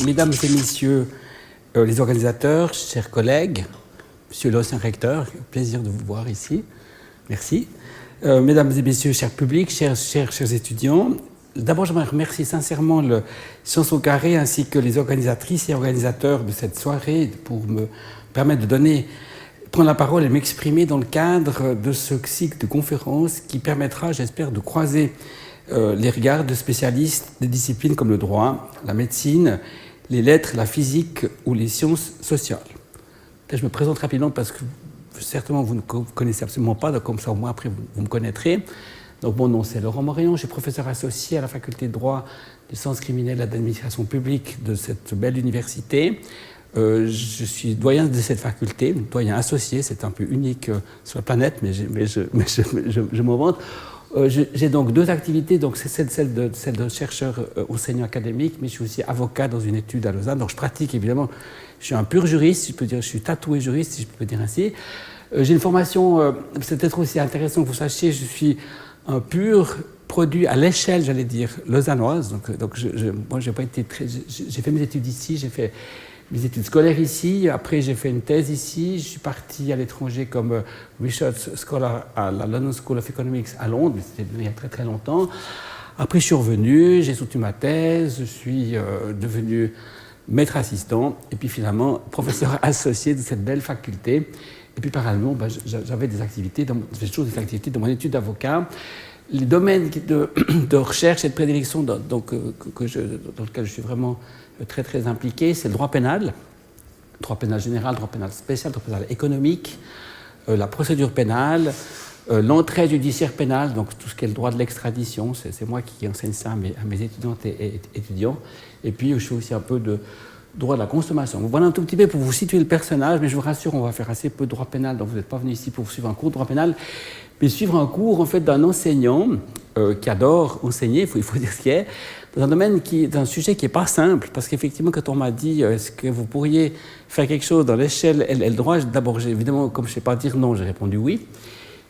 Mesdames et messieurs les organisateurs, chers collègues, monsieur l'ancien recteur, plaisir de vous voir ici. Merci. Mesdames et messieurs, chers publics, chers étudiants, d'abord j'aimerais remercier sincèrement le Sciences au Carré ainsi que les organisatrices et organisateurs de cette soirée pour me permettre de prendre la parole et m'exprimer dans le cadre de ce cycle de conférences qui permettra, j'espère, de croiser les regards de spécialistes des disciplines comme le droit, la médecine, les lettres, la physique ou les sciences sociales. Là, je me présente rapidement parce que certainement vous ne connaissez absolument pas, donc comme ça au moins après vous me connaîtrez. Donc mon nom c'est Laurent Morillon, je suis professeur associé à la faculté de droit des sciences criminelles et d'administration publique de cette belle université. Je suis doyen de cette faculté, doyen associé, c'est un peu unique sur la planète, mais je m'en vante. J'ai donc deux activités, donc c'est celle de chercheur enseignant académique, mais je suis aussi avocat dans une étude à Lausanne, donc je pratique évidemment, je suis un pur juriste, si je peux dire, je suis tatoué juriste, si je peux dire ainsi. J'ai une formation, c'est peut-être aussi intéressant que vous sachiez, je suis un pur produit à l'échelle, j'allais dire, lausannoise, donc moi j'ai pas été j'ai fait mes études ici, j'ai fait mes études scolaires ici, après j'ai fait une thèse ici, je suis parti à l'étranger comme research scholar à la London School of Economics à Londres, mais c'était il y a très très longtemps. Après je suis revenu, j'ai soutenu ma thèse, je suis devenu maître assistant et puis finalement professeur associé de cette belle faculté. Et puis parallèlement, j'avais des activités, j'ai toujours des activités dans mon étude d'avocat. Les domaines de recherche et de prédilection dans lesquels je suis vraiment très très impliqué, c'est le droit pénal général, droit pénal spécial, droit pénal économique, la procédure pénale, l'entrée judiciaire pénale, donc tout ce qui est le droit de l'extradition, c'est moi qui enseigne ça à mes étudiantes et étudiants. Et puis je fais aussi un peu de droit de la consommation. Voilà un tout petit peu pour vous situer le personnage, mais je vous rassure, on va faire assez peu de droit pénal, donc vous n'êtes pas venu ici pour suivre un cours de droit pénal, mais suivre un cours en fait d'un enseignant qui adore enseigner, il faut dire ce qu'il est, dans un domaine d'un sujet qui n'est pas simple, parce qu'effectivement quand on m'a dit est-ce que vous pourriez faire quelque chose dans l'échelle et le droit, d'abord évidemment comme je ne sais pas dire non, j'ai répondu oui.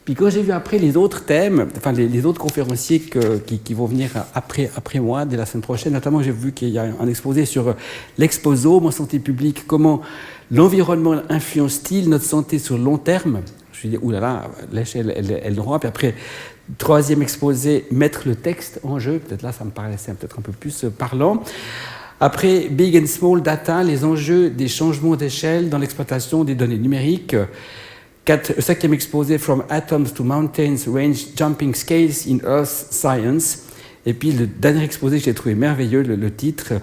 Puis quand j'ai vu après les autres thèmes, enfin les autres conférenciers qui vont venir après moi, dès la semaine prochaine, notamment j'ai vu qu'il y a un exposé sur l'exposome en santé publique, comment l'environnement influence-t-il notre santé sur le long terme. Je me suis dit, oulala, l'échelle et le droit. Puis après, troisième exposé, mettre le texte en jeu. Peut-être là, ça me paraissait peut-être un peu plus parlant. Après, Big and Small Data, les enjeux des changements d'échelle dans l'exploitation des données numériques. Cinquième exposé, From Atoms to Mountains, Range Jumping Scales in Earth Science. Et puis le dernier exposé que j'ai trouvé merveilleux, le titre,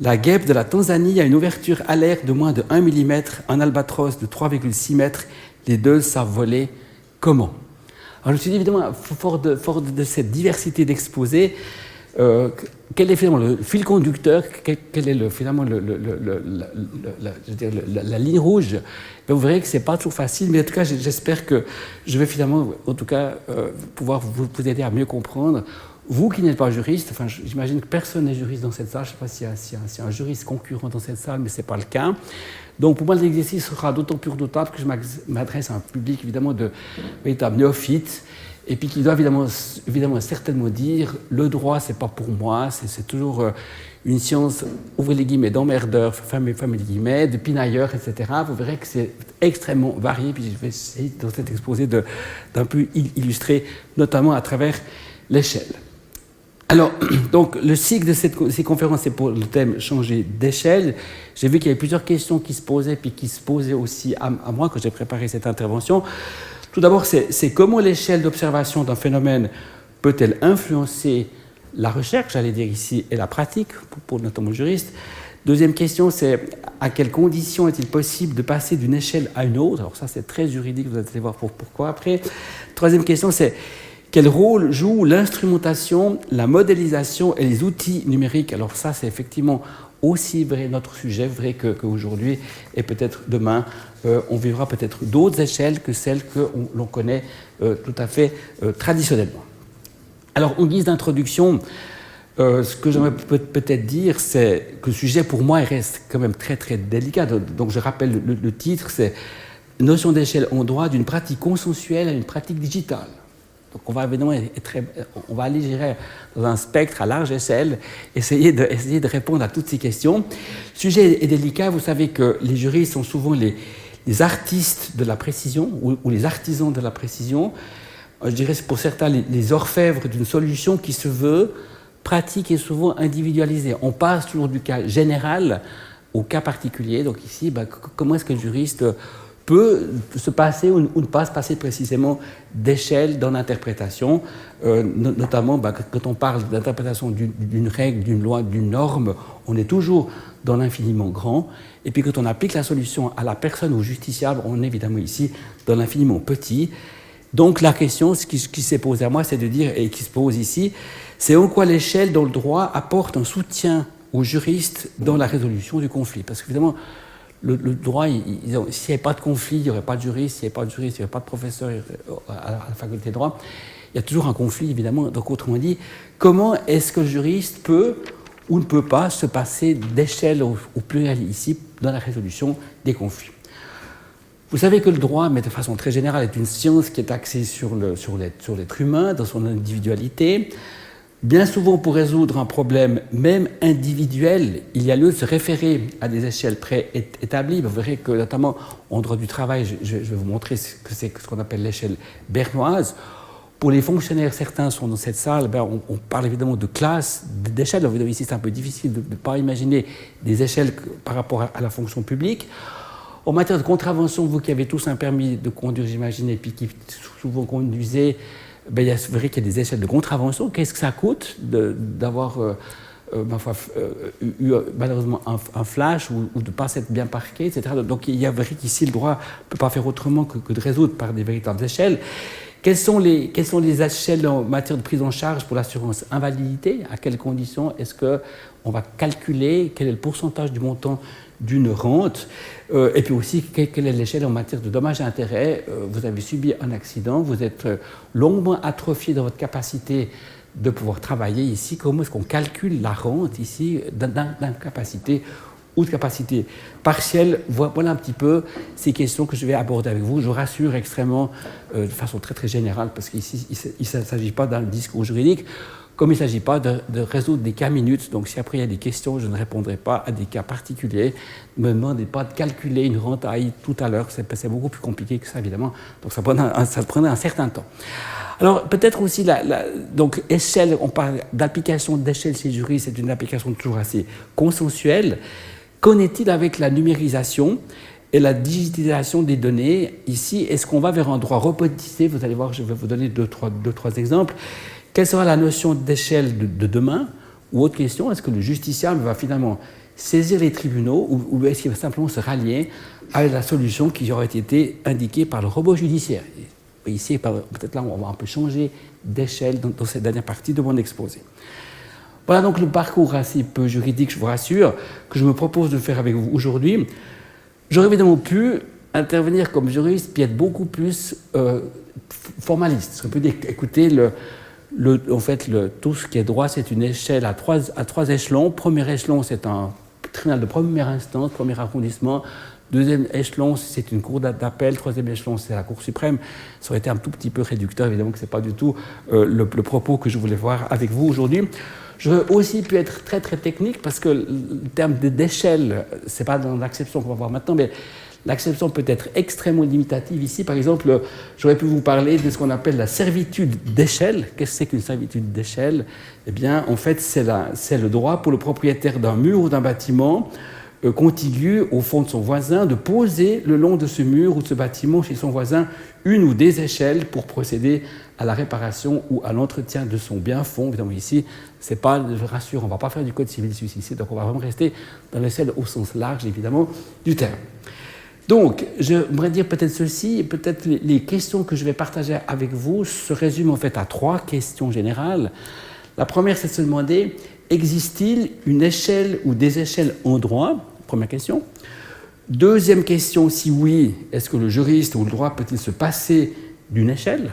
La guêpe de la Tanzanie a une ouverture alaire de moins de 1 mm, un albatros de 3,6 mètres. Les deux savent voler comment? Alors je me suis dit évidemment, fort de cette diversité d'exposés, quel est finalement le fil conducteur, quelle est finalement la ligne rouge? Vous verrez que ce n'est pas toujours facile, mais en tout cas j'espère que je vais finalement en tout cas pouvoir vous aider à mieux comprendre. Vous qui n'êtes pas juriste, enfin, j'imagine que personne n'est juriste dans cette salle, je ne sais pas s'il y a un juriste concurrent dans cette salle, mais ce n'est pas le cas. Donc pour moi l'exercice sera d'autant plus redoutable que je m'adresse à un public évidemment de véritables néophytes, et puis qui doit évidemment certainement dire le droit c'est pas pour moi, c'est toujours une science, ouvrez les guillemets, d'emmerdeur, fermez les guillemets, de pinailleur, etc. Vous verrez que c'est extrêmement varié, puis je vais essayer dans cet exposé d'un peu illustrer, notamment à travers l'échelle. Alors, donc, le cycle de ces conférences, c'est pour le thème « Changer d'échelle ». J'ai vu qu'il y avait plusieurs questions qui se posaient, puis qui se posaient aussi à moi quand j'ai préparé cette intervention. Tout d'abord, c'est comment l'échelle d'observation d'un phénomène peut-elle influencer la recherche, j'allais dire ici, et la pratique, pour notamment juriste. Deuxième question, c'est à quelles conditions est-il possible de passer d'une échelle à une autre? Alors ça, c'est très juridique, vous allez voir pourquoi après. Troisième question, c'est quel rôle joue l'instrumentation, la modélisation et les outils numériques? Alors ça, c'est effectivement aussi vrai notre sujet, vrai qu'aujourd'hui et peut-être demain, on vivra peut-être d'autres échelles que celles que l'on connaît tout à fait traditionnellement. Alors, en guise d'introduction, ce que j'aimerais peut-être dire, c'est que le sujet pour moi il reste quand même très très délicat. Donc je rappelle le titre, c'est « Notion d'échelle en droit d'une pratique consensuelle à une pratique digitale ». Donc on va évidemment on va aller gérer dans un spectre à large échelle, essayer de répondre à toutes ces questions. Le sujet est délicat, vous savez que les juristes sont souvent les artistes de la précision ou les artisans de la précision. Je dirais pour certains les orfèvres d'une solution qui se veut pratique et souvent individualisée. On passe toujours du cas général au cas particulier. Donc ici, comment est-ce que le juriste peut se passer ou ne pas se passer précisément d'échelle dans l'interprétation, notamment quand on parle d'interprétation d'une règle, d'une loi, d'une norme, on est toujours dans l'infiniment grand, et puis quand on applique la solution à la personne ou au justiciable, on est évidemment ici dans l'infiniment petit. Donc la question qui s'est posée à moi, c'est de dire, et qui se pose ici, c'est en quoi l'échelle dans le droit apporte un soutien aux juristes dans la résolution du conflit. Parce qu'évidemment, le droit, s'il n'y avait pas de conflit, il n'y aurait pas de juriste, s'il n'y avait pas de juriste, il n'y aurait pas de professeur à la faculté de droit. Il y a toujours un conflit, évidemment. Donc, autrement dit, comment est-ce que le juriste peut ou ne peut pas se passer d'échelle au pluriel ici dans la résolution des conflits? Vous savez que le droit, mais de façon très générale, est une science qui est axée sur l'être humain, dans son individualité. Bien souvent, pour résoudre un problème, même individuel, il y a lieu de se référer à des échelles préétablies. Vous verrez que, notamment en droit du travail, je vais vous montrer ce que c'est ce qu'on appelle l'échelle bernoise. Pour les fonctionnaires, certains sont dans cette salle, on parle évidemment de classes, d'échelles. Vous voyez ici, c'est un peu difficile de ne pas imaginer des échelles par rapport à la fonction publique. En matière de contravention, vous qui avez tous un permis de conduire, j'imagine, et puis qui souvent conduisez, il est vrai qu'il y a des échelles de contravention. Qu'est-ce que ça coûte d'avoir eu malheureusement un flash ou de ne pas s'être bien parqué, etc. Donc il y a vrai qu'ici le droit ne peut pas faire autrement que de résoudre par des véritables échelles. Quelles sont les échelles en matière de prise en charge pour l'assurance invalidité? À quelles conditions est-ce qu'on va calculer? Quel est le pourcentage du montant d'une rente? Et puis aussi, quelle est l'échelle en matière de dommages et intérêts? Vous avez subi un accident, vous êtes longuement atrophié dans votre capacité de pouvoir travailler ici. Comment est-ce qu'on calcule la rente ici d'incapacité ou de capacité partielle? Voilà un petit peu ces questions que je vais aborder avec vous. Je vous rassure extrêmement, de façon très très générale, parce qu'ici il ne s'agit pas d'un discours juridique, comme il ne s'agit pas de résoudre des cas minutes. Donc si après il y a des questions, je ne répondrai pas à des cas particuliers. Ne me demandez pas de calculer une rente AI tout à l'heure, c'est beaucoup plus compliqué que ça évidemment. Donc ça prenait un certain temps. Alors peut-être aussi, donc échelle, on parle d'application d'échelle chez les juristes, c'est une application toujours assez consensuelle. Qu'en est-il avec la numérisation et la digitalisation des données? Ici, est-ce qu'on va vers un droit robotisé? Vous allez voir, je vais vous donner deux, trois exemples. Quelle sera la notion d'échelle de demain? Ou autre question, est-ce que le justiciable va finalement saisir les tribunaux ou est-ce qu'il va simplement se rallier à la solution qui aurait été indiquée par le robot judiciaire? Et ici, peut-être là, on va un peu changer d'échelle dans cette dernière partie de mon exposé. Voilà donc le parcours assez peu juridique, je vous rassure, que je me propose de faire avec vous aujourd'hui. J'aurais évidemment pu intervenir comme juriste puis être beaucoup plus formaliste. Ce qu'on peut dire, écoutez, tout ce qui est droit, c'est une échelle à trois échelons. Premier échelon, c'est un tribunal de première instance, premier arrondissement. Deuxième échelon, c'est une cour d'appel. Troisième échelon, c'est la Cour suprême. Ça aurait été un tout petit peu réducteur, évidemment que ce n'est pas du tout le propos que je voulais voir avec vous aujourd'hui. J'aurais aussi pu être très très technique parce que le terme d'échelle, ce n'est pas dans l'acception qu'on va voir maintenant, mais l'acception peut être extrêmement limitative. Ici, par exemple, j'aurais pu vous parler de ce qu'on appelle la servitude d'échelle. Qu'est-ce que c'est qu'une servitude d'échelle? Eh bien, en fait, c'est le droit pour le propriétaire d'un mur ou d'un bâtiment contigu au fond de son voisin de poser le long de ce mur ou de ce bâtiment chez son voisin une ou des échelles pour procéder à la réparation ou à l'entretien de son bien fond. Évidemment, ici, c'est pas, je rassure, on ne va pas faire du code civil ici, donc on va vraiment rester dans l'échelle au sens large, évidemment, du terme. Donc, je voudrais dire peut-être ceci, peut-être les questions que je vais partager avec vous se résument en fait à trois questions générales. La première, c'est de se demander, existe-t-il une échelle ou des échelles en droit? Première question. Deuxième question, si oui, est-ce que le juriste ou le droit peut-il se passer d'une échelle?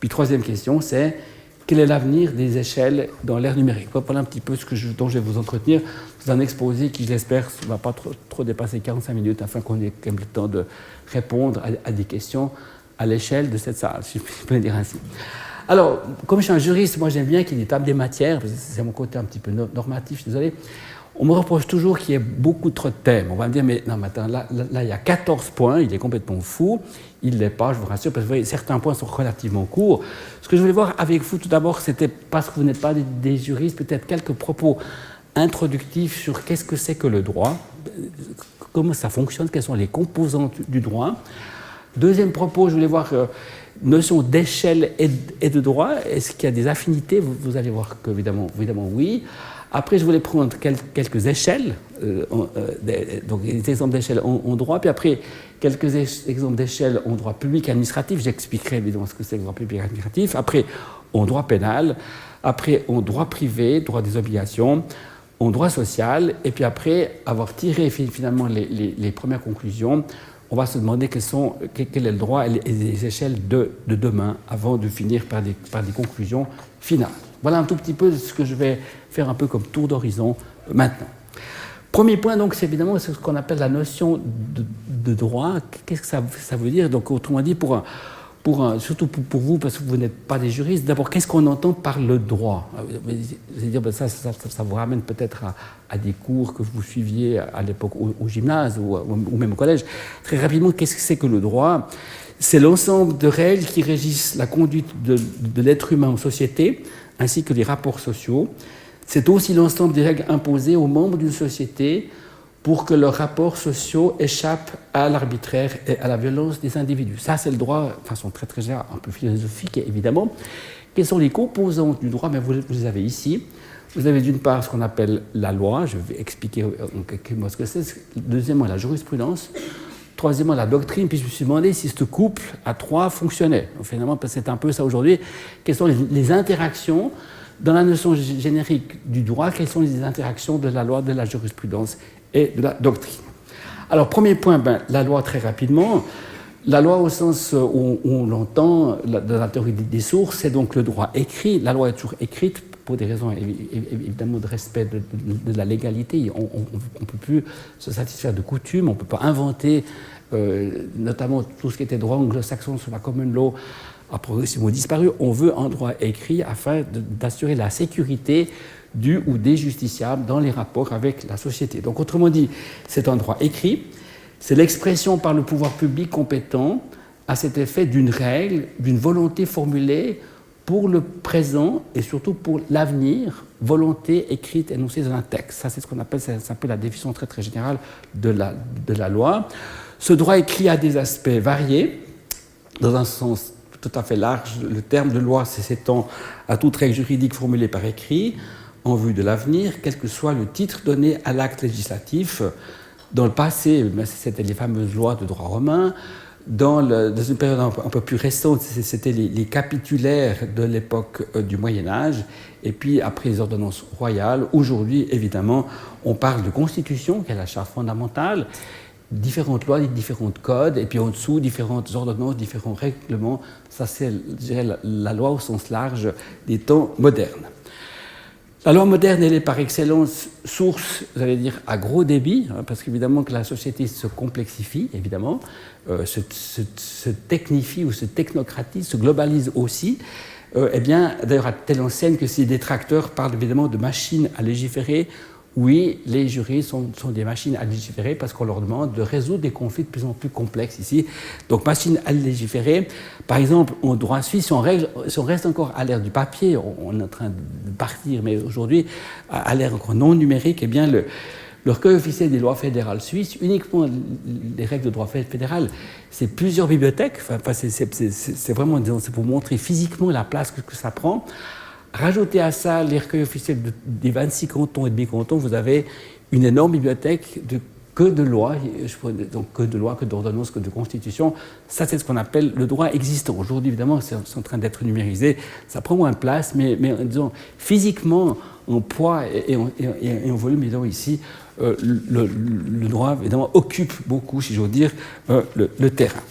Puis troisième question, c'est quel est l'avenir des échelles dans l'ère numérique? Voilà un petit peu dont je vais vous entretenir dans un exposé qui, je l'espère, ne va pas trop dépasser 45 minutes afin qu'on ait quand même le temps de répondre à des questions à l'échelle de cette salle, si je peux le dire ainsi. Alors, comme je suis un juriste, moi j'aime bien qu'il y ait des tables des matières, parce que c'est mon côté un petit peu normatif, je suis désolé. On me reproche toujours qu'il y ait beaucoup trop de thèmes. On va me dire, mais non, mais attends, là, il y a 14 points, il est complètement fou. Il ne l'est pas, je vous rassure, parce que vous voyez, certains points sont relativement courts. Ce que je voulais voir avec vous, tout d'abord, c'était, parce que vous n'êtes pas des juristes, peut-être quelques propos introductifs sur qu'est-ce que c'est que le droit, comment ça fonctionne, quelles sont les composantes du droit. Deuxième propos, je voulais voir notion d'échelle et de droit. Est-ce qu'il y a des affinités? Vous allez voir qu'évidemment oui. Après, je voulais prendre quelques échelles, donc des exemples d'échelles en droit, puis après, quelques exemples d'échelles en droit public et administratif. J'expliquerai évidemment ce que c'est que le droit public et administratif. Après, en droit pénal. Après, en droit privé, droit des obligations. En droit social. Et puis après, avoir tiré finalement les premières conclusions, on va se demander quel est le droit et les échelles de demain, avant de finir par des conclusions finales. Voilà un tout petit peu ce que je vais faire un peu comme tour d'horizon maintenant. Premier point, donc, c'est évidemment ce qu'on appelle la notion de droit. Qu'est-ce que ça veut dire? Donc, autrement dit, surtout pour vous, parce que vous n'êtes pas des juristes, d'abord, qu'est-ce qu'on entend par le droit? C'est-à-dire, ça vous ramène peut-être à des cours que vous suiviez à l'époque au gymnase ou même au collège. Très rapidement, qu'est-ce que c'est que le droit? C'est l'ensemble de règles qui régissent la conduite de l'être humain en société, ainsi que les rapports sociaux. C'est aussi l'ensemble des règles imposées aux membres d'une société pour que leurs rapports sociaux échappent à l'arbitraire et à la violence des individus. Ça, c'est le droit, de façon très très générale, un peu philosophique évidemment. Quelles sont les composantes du droit? Mais vous les avez ici. Vous avez d'une part ce qu'on appelle la loi, je vais expliquer en quelques mots ce que c'est. Deuxièmement, la jurisprudence. Troisièmement, la doctrine. Puis je me suis demandé si ce couple à trois fonctionnait. Donc, finalement, c'est un peu ça aujourd'hui. Quelles sont les interactions dans la notion générique du droit? Quelles sont les interactions de la loi, de la jurisprudence et de la doctrine? Alors, premier point, la loi très rapidement. La loi au sens où on l'entend, de la théorie des sources, c'est donc le droit écrit. La loi est toujours écrite pour des raisons évidemment de respect de la légalité. On ne peut plus se satisfaire de coutumes, on ne peut pas inventer, notamment tout ce qui était droit anglo-saxon sur la common law a progressivement disparu. On veut un droit écrit afin d'assurer la sécurité du ou des justiciables dans les rapports avec la société. Donc autrement dit, c'est un droit écrit. C'est l'expression par le pouvoir public compétent à cet effet d'une règle, d'une volonté formulée pour le présent et surtout pour l'avenir, volonté écrite, énoncée dans un texte. Ça, c'est ce qu'on appelle, c'est un peu la définition très très générale de la loi. Ce droit écrit a des aspects variés, dans un sens tout à fait large. Le terme de loi s'étend à toute règle juridique formulée par écrit, en vue de l'avenir, quel que soit le titre donné à l'acte législatif. Dans le passé, c'était les fameuses lois de droit romain. Dans une période un peu plus récente, c'était les capitulaires de l'époque du Moyen-Âge. Et puis, après les ordonnances royales, aujourd'hui, évidemment, on parle de constitution, qui est la charte fondamentale, différentes lois, différents codes, et puis en dessous, différentes ordonnances, différents règlements. Ça, c'est, je dirais, la loi au sens large des temps modernes. La loi moderne, elle est par excellence source, j'allais dire, à gros débit, parce qu'évidemment que la société se complexifie, évidemment, se technifie ou se technocratise, se globalise aussi. Eh bien, d'ailleurs, à telle enseigne que si les détracteurs parlent évidemment de machines à légiférer, oui, les jurys sont des machines à légiférer parce qu'on leur demande de résoudre des conflits de plus en plus complexes ici. Donc, machines à légiférer. Par exemple, en droit suisse, si on reste encore à l'ère du papier, on est en train de partir, mais aujourd'hui, à l'ère encore non numérique, eh bien, le recueil officiel des lois fédérales suisses, uniquement les règles de droit fédéral, c'est plusieurs bibliothèques. Enfin, c'est vraiment, disons, c'est pour montrer physiquement la place que ça prend. Rajoutez à ça les recueils officiels des 26 cantons et demi-cantons, vous avez une énorme bibliothèque que de lois, donc que de lois, que d'ordonnances, que de constitutions. Ça, c'est ce qu'on appelle le droit existant. Aujourd'hui, évidemment, c'est en train d'être numérisé. Ça prend moins de place, mais disons, physiquement, en poids et en volume, disons, ici, le droit, évidemment, occupe beaucoup, si j'ose dire, le terrain.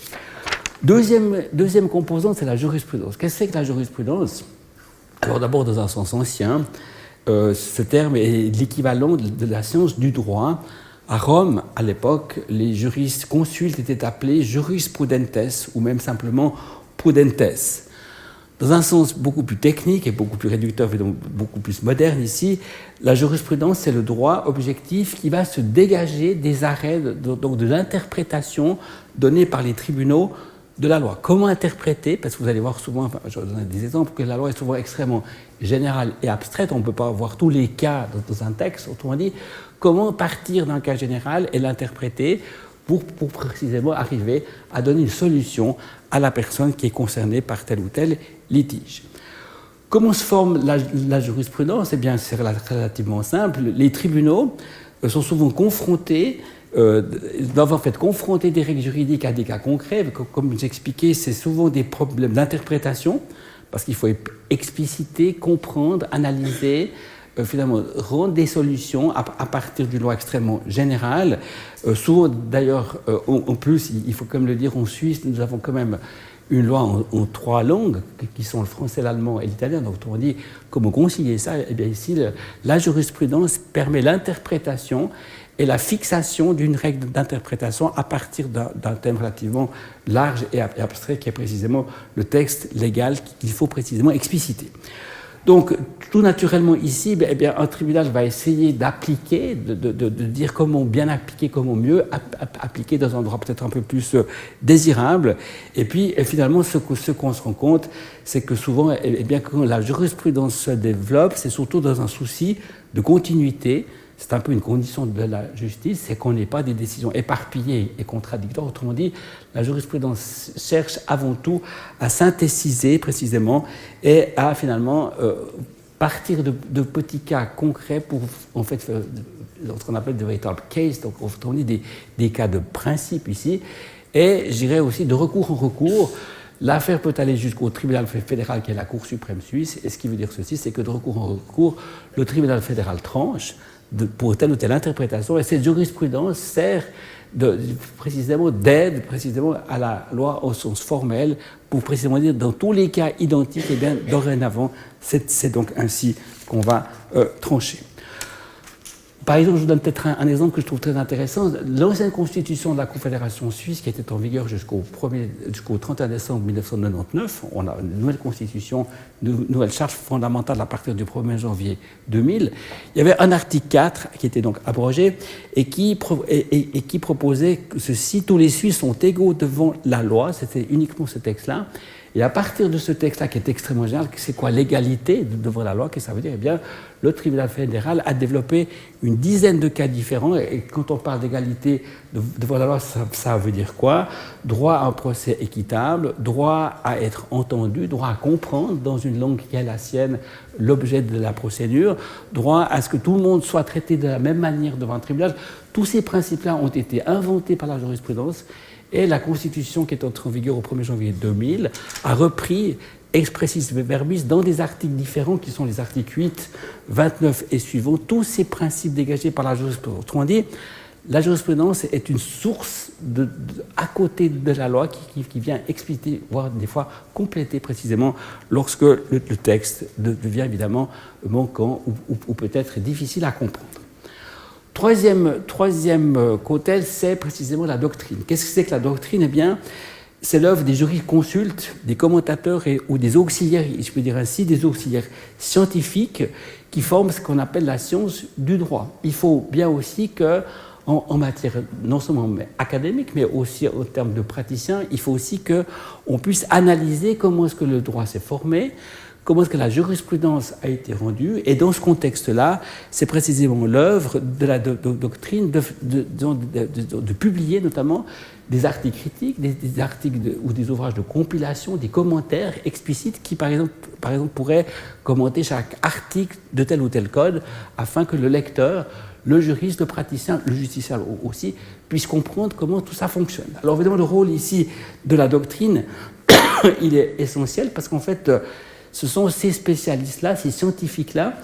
Deuxième composante, c'est la jurisprudence. Qu'est-ce que c'est que la jurisprudence ? Alors d'abord, dans un sens ancien, ce terme est l'équivalent de la science du droit. À Rome, à l'époque, les juristes consultes étaient appelés jurisprudentes ou même simplement prudentes. Dans un sens beaucoup plus technique et beaucoup plus réducteur et donc beaucoup plus moderne ici, la jurisprudence, c'est le droit objectif qui va se dégager des arrêts, donc de l'interprétation donnée par les tribunaux de la loi. Comment interpréter? Parce que vous allez voir souvent, enfin, je vais vous donner des exemples, que la loi est souvent extrêmement générale et abstraite. On ne peut pas avoir tous les cas dans un texte. Autrement dit, comment partir d'un cas général et l'interpréter pour précisément arriver à donner une solution à la personne qui est concernée par tel ou tel litige. Comment se forme la jurisprudence? Eh bien, c'est relativement simple. Les tribunaux sont souvent confrontés doivent en fait confronter des règles juridiques à des cas concrets. Comme j'expliquais, c'est souvent des problèmes d'interprétation, parce qu'il faut expliciter, comprendre, analyser, finalement rendre des solutions à partir d'une loi extrêmement générale. Souvent, d'ailleurs, en plus, il faut quand même le dire, en Suisse, nous avons quand même une loi en 3 langues, qui sont le français, l'allemand et l'italien. Donc, on dit comment concilier ça? Eh bien, ici, la jurisprudence permet l'interprétation et la fixation d'une règle d'interprétation à partir d'un thème relativement large et abstrait, qui est précisément le texte légal qu'il faut précisément expliciter. Donc, tout naturellement ici, eh bien, un tribunal va essayer d'appliquer, de dire comment bien appliquer, comment mieux appliquer dans un droit peut-être un peu plus désirable. Et puis, finalement, ce qu'on se rend compte, c'est que souvent, eh bien, quand la jurisprudence se développe, c'est surtout dans un souci de continuité. C'est un peu une condition de la justice, c'est qu'on n'ait pas des décisions éparpillées et contradictoires. Autrement dit, la jurisprudence cherche avant tout à synthétiser précisément et à finalement partir de petits cas concrets pour en fait faire ce qu'on appelle de véritables cases, donc autrement dit des cas de principe ici, et je dirais aussi de recours en recours. L'affaire peut aller jusqu'au tribunal fédéral qui est la Cour suprême suisse, et ce qui veut dire ceci, c'est que de recours en recours, le tribunal fédéral tranche pour telle ou telle interprétation, et cette jurisprudence sert précisément d'aide précisément à la loi au sens formel, pour précisément dire dans tous les cas identiques, et bien dorénavant, c'est donc ainsi qu'on va trancher. Par exemple, je vous donne peut-être un exemple que je trouve très intéressant. L'ancienne constitution de la Confédération suisse, qui était en vigueur jusqu'au 31 décembre 1999, on a une nouvelle constitution, une nouvelle charge fondamentale à partir du 1er janvier 2000. Il y avait un article 4 qui était donc abrogé et qui proposait que ceci, tous les Suisses sont égaux devant la loi. C'était uniquement ce texte-là. Et à partir de ce texte-là, qui est extrêmement général, c'est quoi l'égalité devant la loi? Qu'est-ce que ça veut dire? Eh bien, le tribunal fédéral a développé une dizaine de cas différents. Et quand on parle d'égalité devant la loi, ça veut dire quoi? Droit à un procès équitable, droit à être entendu, droit à comprendre dans une langue qui est la sienne l'objet de la procédure, droit à ce que tout le monde soit traité de la même manière devant un tribunal. Tous ces principes-là ont été inventés par la jurisprudence. Et la Constitution, qui est entrée en vigueur au 1er janvier 2000, a repris expressis verbis dans des articles différents, qui sont les articles 8, 29 et suivants, tous ces principes dégagés par la jurisprudence. Autrement dit, la jurisprudence est une source à côté de la loi qui vient expliciter, voire des fois compléter précisément lorsque le texte devient évidemment manquant ou peut-être difficile à comprendre. Troisième côté, c'est précisément la doctrine. Qu'est-ce que c'est que la doctrine? Eh bien, c'est l'œuvre des jurisconsultes, des commentateurs ou des auxiliaires, je peux dire ainsi, des auxiliaires scientifiques qui forment ce qu'on appelle la science du droit. Il faut bien aussi qu'en matière non seulement académique, mais aussi en termes de praticiens, il faut aussi qu'on puisse analyser comment est-ce que le droit s'est formé, comment est-ce que la jurisprudence a été rendue. Et dans ce contexte-là, c'est précisément l'œuvre de la doctrine de publier notamment des articles critiques, des articles ou des ouvrages de compilation, des commentaires explicites qui, par exemple pourraient commenter chaque article de tel ou tel code afin que le lecteur, le juriste, le praticien, le justiciable aussi, puisse comprendre comment tout ça fonctionne. Alors évidemment, le rôle ici de la doctrine, il est essentiel parce qu'en fait, ce sont ces spécialistes-là, ces scientifiques-là,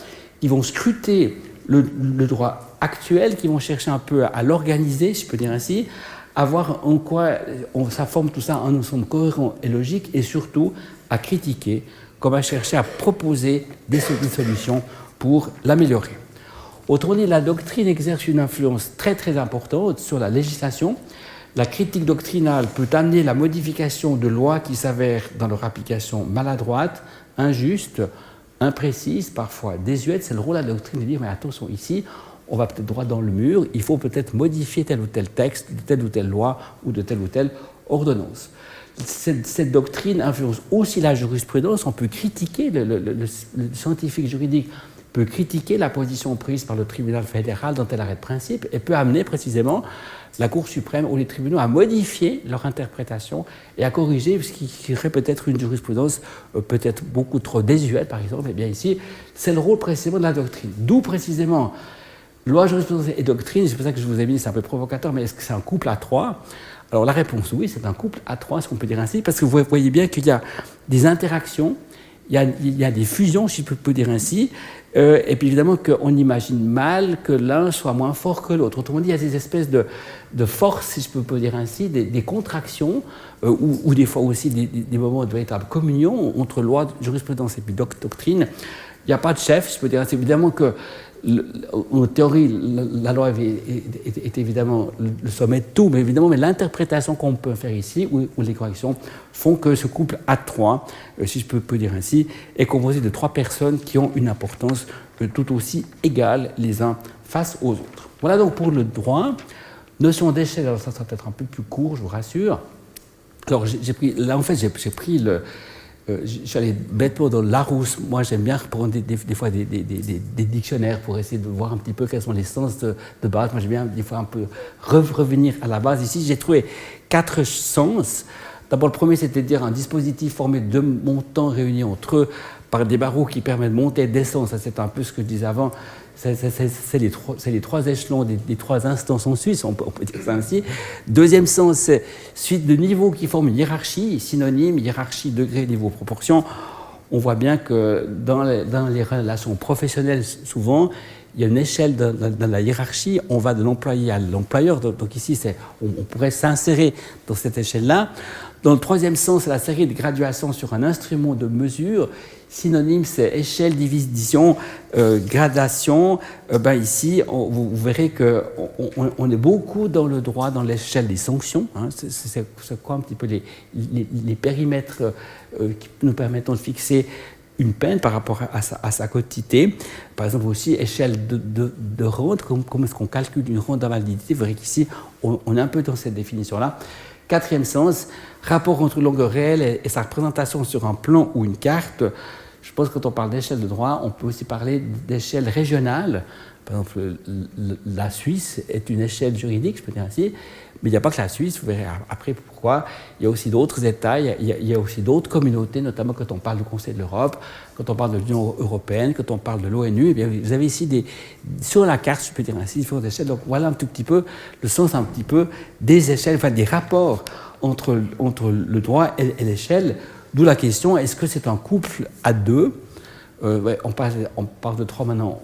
qui vont scruter le droit actuel, qui vont chercher un peu à l'organiser, si je peux dire ainsi, à voir en quoi ça forme tout ça en ensemble cohérent et logique, et surtout à critiquer, comme à chercher à proposer des solutions pour l'améliorer. Autrement dit, la doctrine exerce une influence très très importante sur la législation. La critique doctrinale peut amener la modification de lois qui s'avèrent dans leur application maladroite, injuste, imprécise, parfois désuète. C'est le rôle de la doctrine de dire, mais attention, ici, on va peut-être droit dans le mur, il faut peut-être modifier tel ou tel texte, de telle ou telle loi ou de telle ou telle ordonnance. Cette doctrine influence aussi la jurisprudence. On peut critiquer, le scientifique juridique peut critiquer la position prise par le tribunal fédéral dans tel arrêt de principe et peut amener précisément la Cour suprême ou les tribunaux à modifier leur interprétation et à corriger ce qui serait peut-être une jurisprudence peut-être beaucoup trop désuète, par exemple. Et bien ici, c'est le rôle précisément de la doctrine. D'où précisément loi, jurisprudence et doctrine. C'est pour ça que je vous ai mis, c'est un peu provocateur, mais est-ce que c'est un couple à trois ? Alors la réponse, oui, c'est un couple à trois, si on peut dire ainsi, parce que vous voyez bien qu'il y a des interactions, il y a des fusions, si je peux dire ainsi, et puis évidemment qu'on imagine mal que l'un soit moins fort que l'autre. Autrement dit, il y a des espèces de forces, si je peux dire ainsi, des contractions, ou des fois aussi des moments de véritable communion entre loi, jurisprudence et puis doctrine. Il n'y a pas de chef, je peux dire ainsi. Évidemment que en théorie, la loi est évidemment le sommet de tout, mais l'interprétation qu'on peut faire ici, ou les corrections, font que ce couple à trois, si je peux dire ainsi, est composé de trois personnes qui ont une importance tout aussi égale les uns face aux autres. Voilà donc pour le droit. Notion d'échelle, alors ça sera peut-être un peu plus court, je vous rassure. Alors j'ai pris le... je suis allé bêtement dans le Larousse. Moi, j'aime bien reprendre des fois des dictionnaires pour essayer de voir un petit peu quels sont les sens de base. Moi, j'aime bien des fois un peu revenir à la base. Ici, j'ai trouvé 4 sens. D'abord, le premier, c'était de dire un dispositif formé de montants réunis entre eux par des barreaux qui permettent de monter et de descendre. Ça, c'est un peu ce que je disais avant. C'est les trois échelons des trois instances en Suisse, on peut dire ça ainsi. Deuxième sens, c'est suite de niveaux qui forment une hiérarchie, synonyme, hiérarchie, degré, niveau, proportion. On voit bien que dans les relations professionnelles, souvent, il y a une échelle dans la hiérarchie, on va de l'employé à l'employeur, donc ici, on pourrait s'insérer dans cette échelle-là. Dans le troisième sens, c'est la série de graduations sur un instrument de mesure. Synonyme, c'est échelle, division, gradation. Ici, vous verrez qu'on est beaucoup dans le droit, dans l'échelle des sanctions. Hein. C'est quoi un petit peu les périmètres qui nous permettent de fixer une peine par rapport à sa quotité. Par exemple, aussi, échelle de rente, comment est-ce qu'on calcule une rente d'invalidité. Vous verrez qu'ici, on est un peu dans cette définition-là. Quatrième sens, rapport entre longueur réelle et sa représentation sur un plan ou une carte. Je pense que quand on parle d'échelle de droit, on peut aussi parler d'échelle régionale. Par exemple, la Suisse est une échelle juridique, je peux dire ainsi, mais il n'y a pas que la Suisse, vous verrez après pourquoi. Il y a aussi d'autres États, il y a aussi d'autres communautés, notamment quand on parle du Conseil de l'Europe, quand on parle de l'Union européenne, quand on parle de l'ONU. Eh bien, vous avez ici sur la carte, je peux dire ainsi, différentes échelles. Donc voilà un tout petit peu le sens un petit peu des échelles, enfin des rapports entre le droit et l'échelle. D'où la question, est-ce que c'est un couple à deux ? On parle de trois maintenant,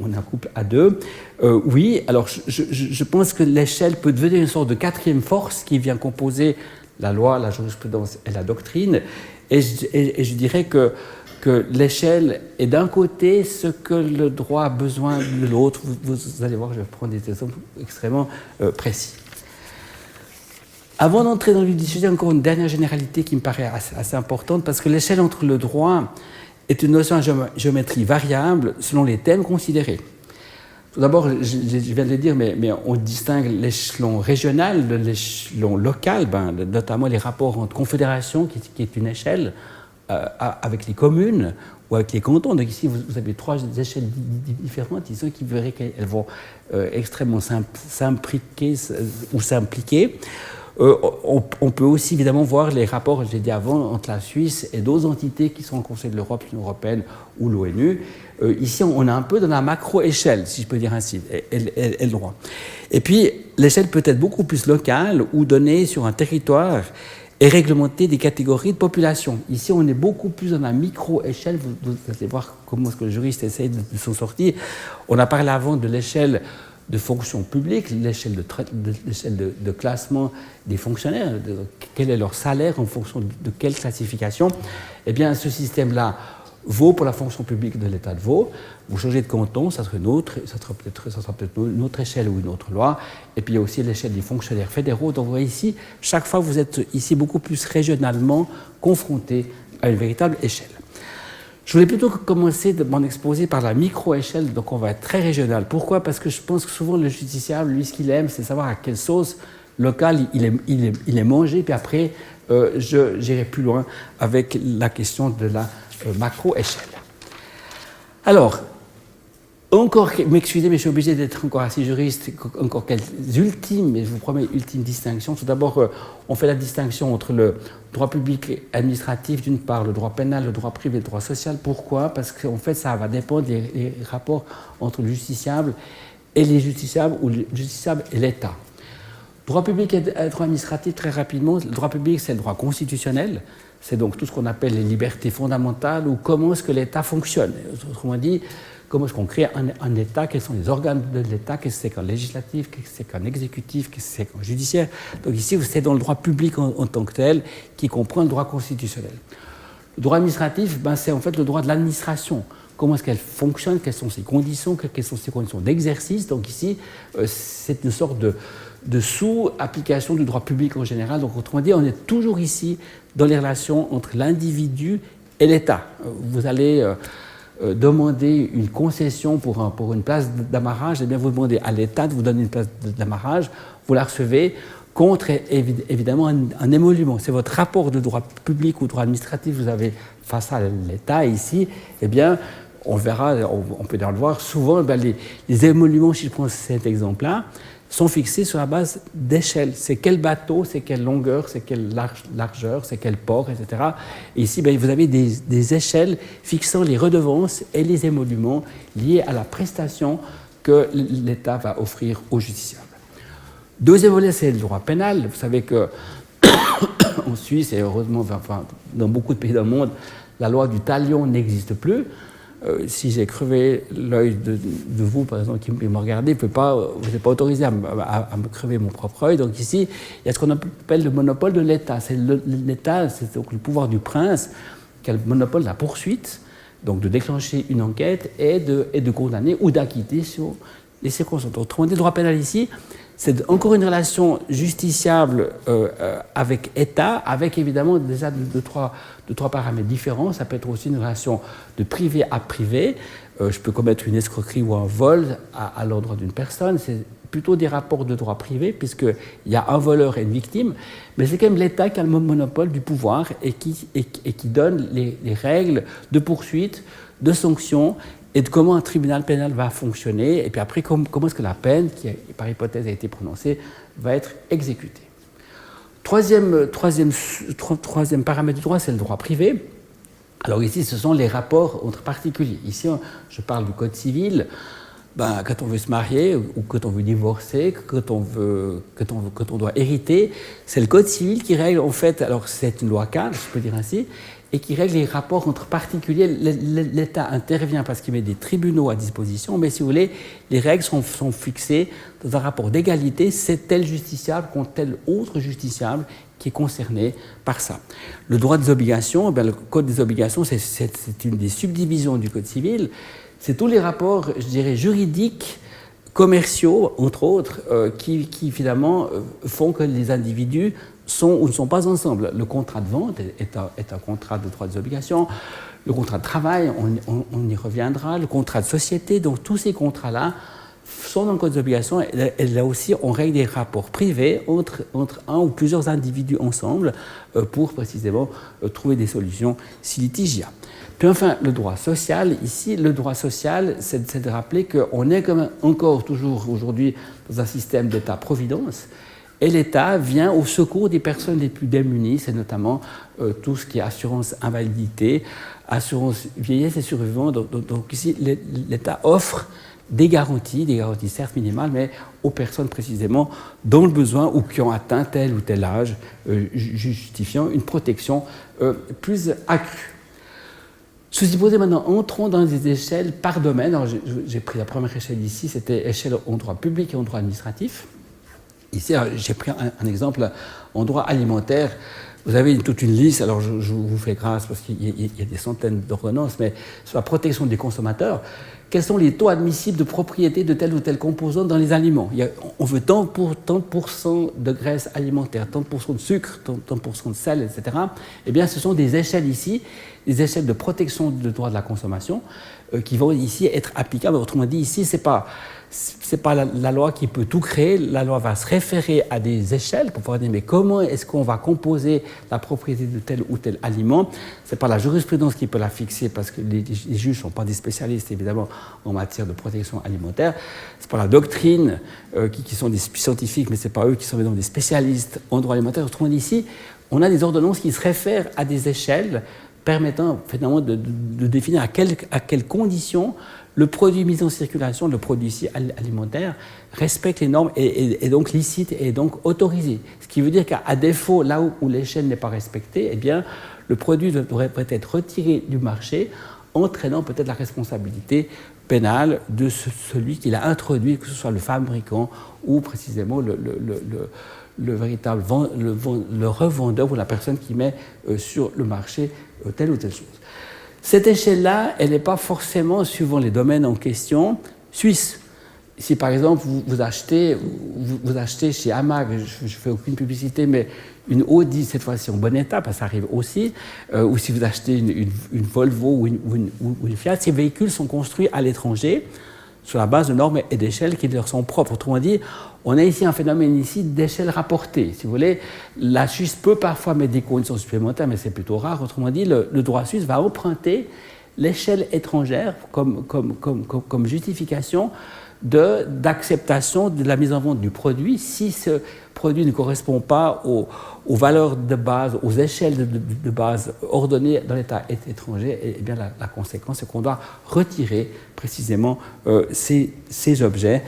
on est un couple à deux. Oui, alors je pense que l'échelle peut devenir une sorte de quatrième force qui vient composer la loi, la jurisprudence et la doctrine. Et je dirais que l'échelle est d'un côté ce que le droit a besoin de l'autre. Vous allez voir, je vais prendre des exemples extrêmement précis. Avant d'entrer dans le sujet, encore une dernière généralité qui me paraît assez importante, parce que l'échelle entre le droit est une notion de géométrie variable selon les thèmes considérés. Tout d'abord, je viens de le dire, mais on distingue l'échelon régional de l'échelon local, notamment les rapports entre confédérations, qui est une échelle, avec les communes ou avec les cantons. Donc ici, vous avez trois échelles différentes, ici, qui verraient qu'elles vont extrêmement s'impliquer ou s'impliquer. On peut aussi évidemment voir les rapports, je l'ai dit avant, entre la Suisse et d'autres entités qui sont au Conseil de l'Europe, l'Union européenne ou l'ONU. Ici, on est un peu dans la macro-échelle, si je peux dire ainsi, et le droit. Et puis, l'échelle peut être beaucoup plus locale ou donnée sur un territoire et réglementer des catégories de population. Ici, on est beaucoup plus dans la micro-échelle. Vous allez voir comment est-ce que le juriste essaye de s'en sortir. On a parlé avant de l'échelle de fonction publique, l'échelle de classement des fonctionnaires, quel est leur salaire en fonction de quelle classification. Eh bien, ce système-là Vaud pour la fonction publique de l'État de Vaud. Vous changez de canton, ça sera peut-être une autre échelle ou une autre loi. Et puis il y a aussi l'échelle des fonctionnaires fédéraux. Donc vous voyez ici, chaque fois vous êtes ici beaucoup plus régionalement confronté à une véritable échelle. Je voulais plutôt commencer de m'en exposer par la micro-échelle, donc on va être très régional. Pourquoi? Parce que je pense que souvent le justiciable, lui, ce qu'il aime, c'est savoir à quelle sauce locale il est mangé, puis après, j'irai plus loin avec la question de la macro-échelle. Alors, encore, m'excusez, mais je suis obligé d'être encore assez juriste, encore quelques ultimes, mais je vous promets, ultimes distinctions. Tout d'abord, on fait la distinction entre le droit public et administratif, d'une part, le droit pénal, le droit privé, le droit social. Pourquoi? Parce qu'en fait, ça va dépendre des rapports entre le justiciable et les justiciables, ou le justiciable et l'État. Droit public et droit administratif, très rapidement, le droit public, c'est le droit constitutionnel. C'est donc tout ce qu'on appelle les libertés fondamentales, ou comment est-ce que l'État fonctionne. Autrement dit, comment est-ce qu'on crée un État, quels sont les organes de l'État, qu'est-ce que c'est qu'un législatif, qu'est-ce que c'est qu'un exécutif, qu'est-ce que c'est qu'un judiciaire. Donc ici, c'est dans le droit public en tant que tel qui comprend le droit constitutionnel. Le droit administratif, c'est en fait le droit de l'administration. Comment est-ce qu'elle fonctionne, quelles sont ses conditions, quelles sont ses conditions d'exercice. Donc ici, c'est une sorte de sous-application du droit public en général. Donc autrement dit, on est toujours ici dans les relations entre l'individu et l'État. Vous allez demander une concession pour une place d'amarrage, eh bien vous demandez à l'État de vous donner une place d'amarrage, vous la recevez contre évidemment un émolument. C'est votre rapport de droit public ou droit administratif que vous avez face à l'État. Et ici, eh bien, on verra, on peut le voir, souvent les émoluments, si je prends cet exemple-là, sont fixés sur la base d'échelles. C'est quel bateau, c'est quelle longueur, c'est quelle largeur, c'est quel port, etc. Et ici, vous avez des échelles fixant les redevances et les émoluments liés à la prestation que l'État va offrir aux justiciables. Deuxième volet, c'est le droit pénal. Vous savez qu'en Suisse, et heureusement dans beaucoup de pays dans le monde, la loi du talion n'existe plus. Si j'ai crevé l'œil de vous, par exemple, qui me regardez, vous n'êtes pas autorisé à me crever mon propre œil. Donc ici, il y a ce qu'on appelle le monopole de l'État. L'État, c'est donc le pouvoir du prince qui a le monopole de la poursuite, donc de déclencher une enquête et de condamner ou d'acquitter sur les circonstances. Autrement dit, le droit pénal ici, c'est encore une relation justiciable avec État, avec évidemment déjà de trois paramètres différents. Ça peut être aussi une relation de privé à privé. Je peux commettre une escroquerie ou un vol à l'ordre d'une personne. C'est plutôt des rapports de droit privé, puisqu'il y a un voleur et une victime. Mais c'est quand même l'État qui a le monopole du pouvoir et qui donne les règles de poursuite, de sanctions, et de comment un tribunal pénal va fonctionner, et puis après, comment est-ce que la peine, qui par hypothèse a été prononcée, va être exécutée. Troisième paramètre du droit, c'est le droit privé. Alors ici, ce sont les rapports entre particuliers. Ici, je parle du Code civil. Quand on veut se marier, ou quand on veut divorcer, quand on doit hériter, c'est le Code civil qui règle, en fait, alors c'est une loi cadre, je peux dire ainsi, et qui règle les rapports entre particuliers. L'État intervient parce qu'il met des tribunaux à disposition, mais si vous voulez, les règles sont fixées dans un rapport d'égalité. C'est tel justiciable contre tel autre justiciable qui est concerné par ça. Le droit des obligations, le Code des obligations, c'est une des subdivisions du Code civil. C'est tous les rapports, je dirais, juridiques, commerciaux, entre autres, qui finalement font que les individus sont ou ne sont pas ensemble. Le contrat de vente est un contrat de droits des obligations. Le contrat de travail, on y reviendra. Le contrat de société, donc tous ces contrats-là sont dans le Code des obligations. Et là aussi, on règle des rapports privés entre un ou plusieurs individus ensemble pour précisément trouver des solutions si litige il y a. Puis enfin, le droit social. Ici, le droit social, c'est de rappeler qu'on est quand même encore toujours aujourd'hui dans un système d'État-providence. Et l'État vient au secours des personnes les plus démunies, c'est notamment tout ce qui est assurance invalidité, assurance vieillesse et survivants. Donc ici, l'État offre des garanties certes minimales, mais aux personnes précisément dont le besoin ou qui ont atteint tel ou tel âge, justifiant une protection plus accrue. Ceci posé, maintenant, entrons dans des échelles par domaine. Alors, j'ai pris la première échelle ici, c'était échelle en droit public et en droit administratif. Ici, j'ai pris un exemple en droit alimentaire. vous avez toute une liste, alors je vous fais grâce parce qu'il y a des centaines d'ordonnances, mais sur la protection des consommateurs, quels sont les taux admissibles de propriété de tel ou tel composant dans les aliments? On veut tant pour cent de graisse alimentaire, tant pour cent de sucre, tant pour cent de sel, etc. Eh bien, ce sont des échelles ici, des échelles de protection du droit de la consommation qui vont ici être applicables. Autrement dit, ici, c'est pas la loi qui peut tout créer. La loi va se référer à des échelles pour pouvoir dire mais comment est-ce qu'on va composer la propriété de tel ou tel aliment. C'est pas la jurisprudence qui peut la fixer parce que les juges ne sont pas des spécialistes évidemment en matière de protection alimentaire. C'est pas la doctrine qui sont des scientifiques, mais c'est pas eux qui sont évidemment des spécialistes en droit alimentaire. Autrement dit, ici, on a des ordonnances qui se réfèrent à des échelles permettant finalement de définir à quelles conditions le produit mis en circulation, le produit ici alimentaire, respecte les normes et donc licite et donc autorisé. Ce qui veut dire qu'à défaut, là où l'échelle n'est pas respectée, eh bien, le produit devrait être retiré du marché, entraînant peut-être la responsabilité pénale de celui qui l'a introduit, que ce soit le fabricant ou précisément le véritable le revendeur ou la personne qui met sur le marché telle ou telle chose. Cette échelle-là, elle n'est pas forcément, suivant les domaines en question, suisse. Si par exemple vous achetez chez Amag, je ne fais aucune publicité, mais une Audi, cette fois-ci en bon état, parce que ça arrive aussi, ou si vous achetez une Volvo ou une Fiat, ces véhicules sont construits à l'étranger sur la base de normes et d'échelles qui leur sont propres. Autrement dit, on a ici un phénomène ici d'échelle rapportée. Si vous voulez, la Suisse peut parfois mettre des conditions supplémentaires, mais c'est plutôt rare. Autrement dit, le droit suisse va emprunter l'échelle étrangère comme justification d'acceptation de la mise en vente du produit si ce produit ne correspond pas aux valeurs de base, aux échelles de base ordonnées dans l'État étranger. Et bien la conséquence, c'est qu'on doit retirer précisément ces objets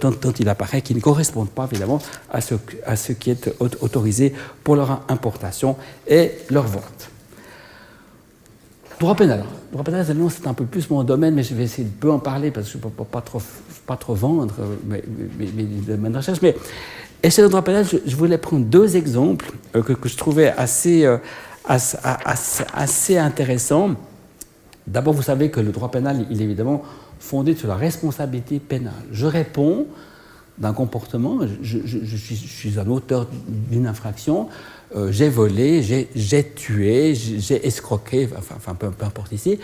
tant il apparaît qu'ils ne correspondent pas évidemment à ce qui est autorisé pour leur importation et leur vente. Droit pénal. Droit pénal, c'est un peu plus mon domaine, mais je vais essayer de peu en parler parce que je ne peux pas trop vendre mes domaines de recherche. Mais échelle de droit pénal, je voulais prendre deux exemples que je trouvais assez intéressants. D'abord, vous savez que le droit pénal, il est évidemment fondé sur la responsabilité pénale. Je réponds d'un comportement, je suis un auteur d'une infraction, j'ai volé, j'ai tué, j'ai escroqué, enfin peu importe ici,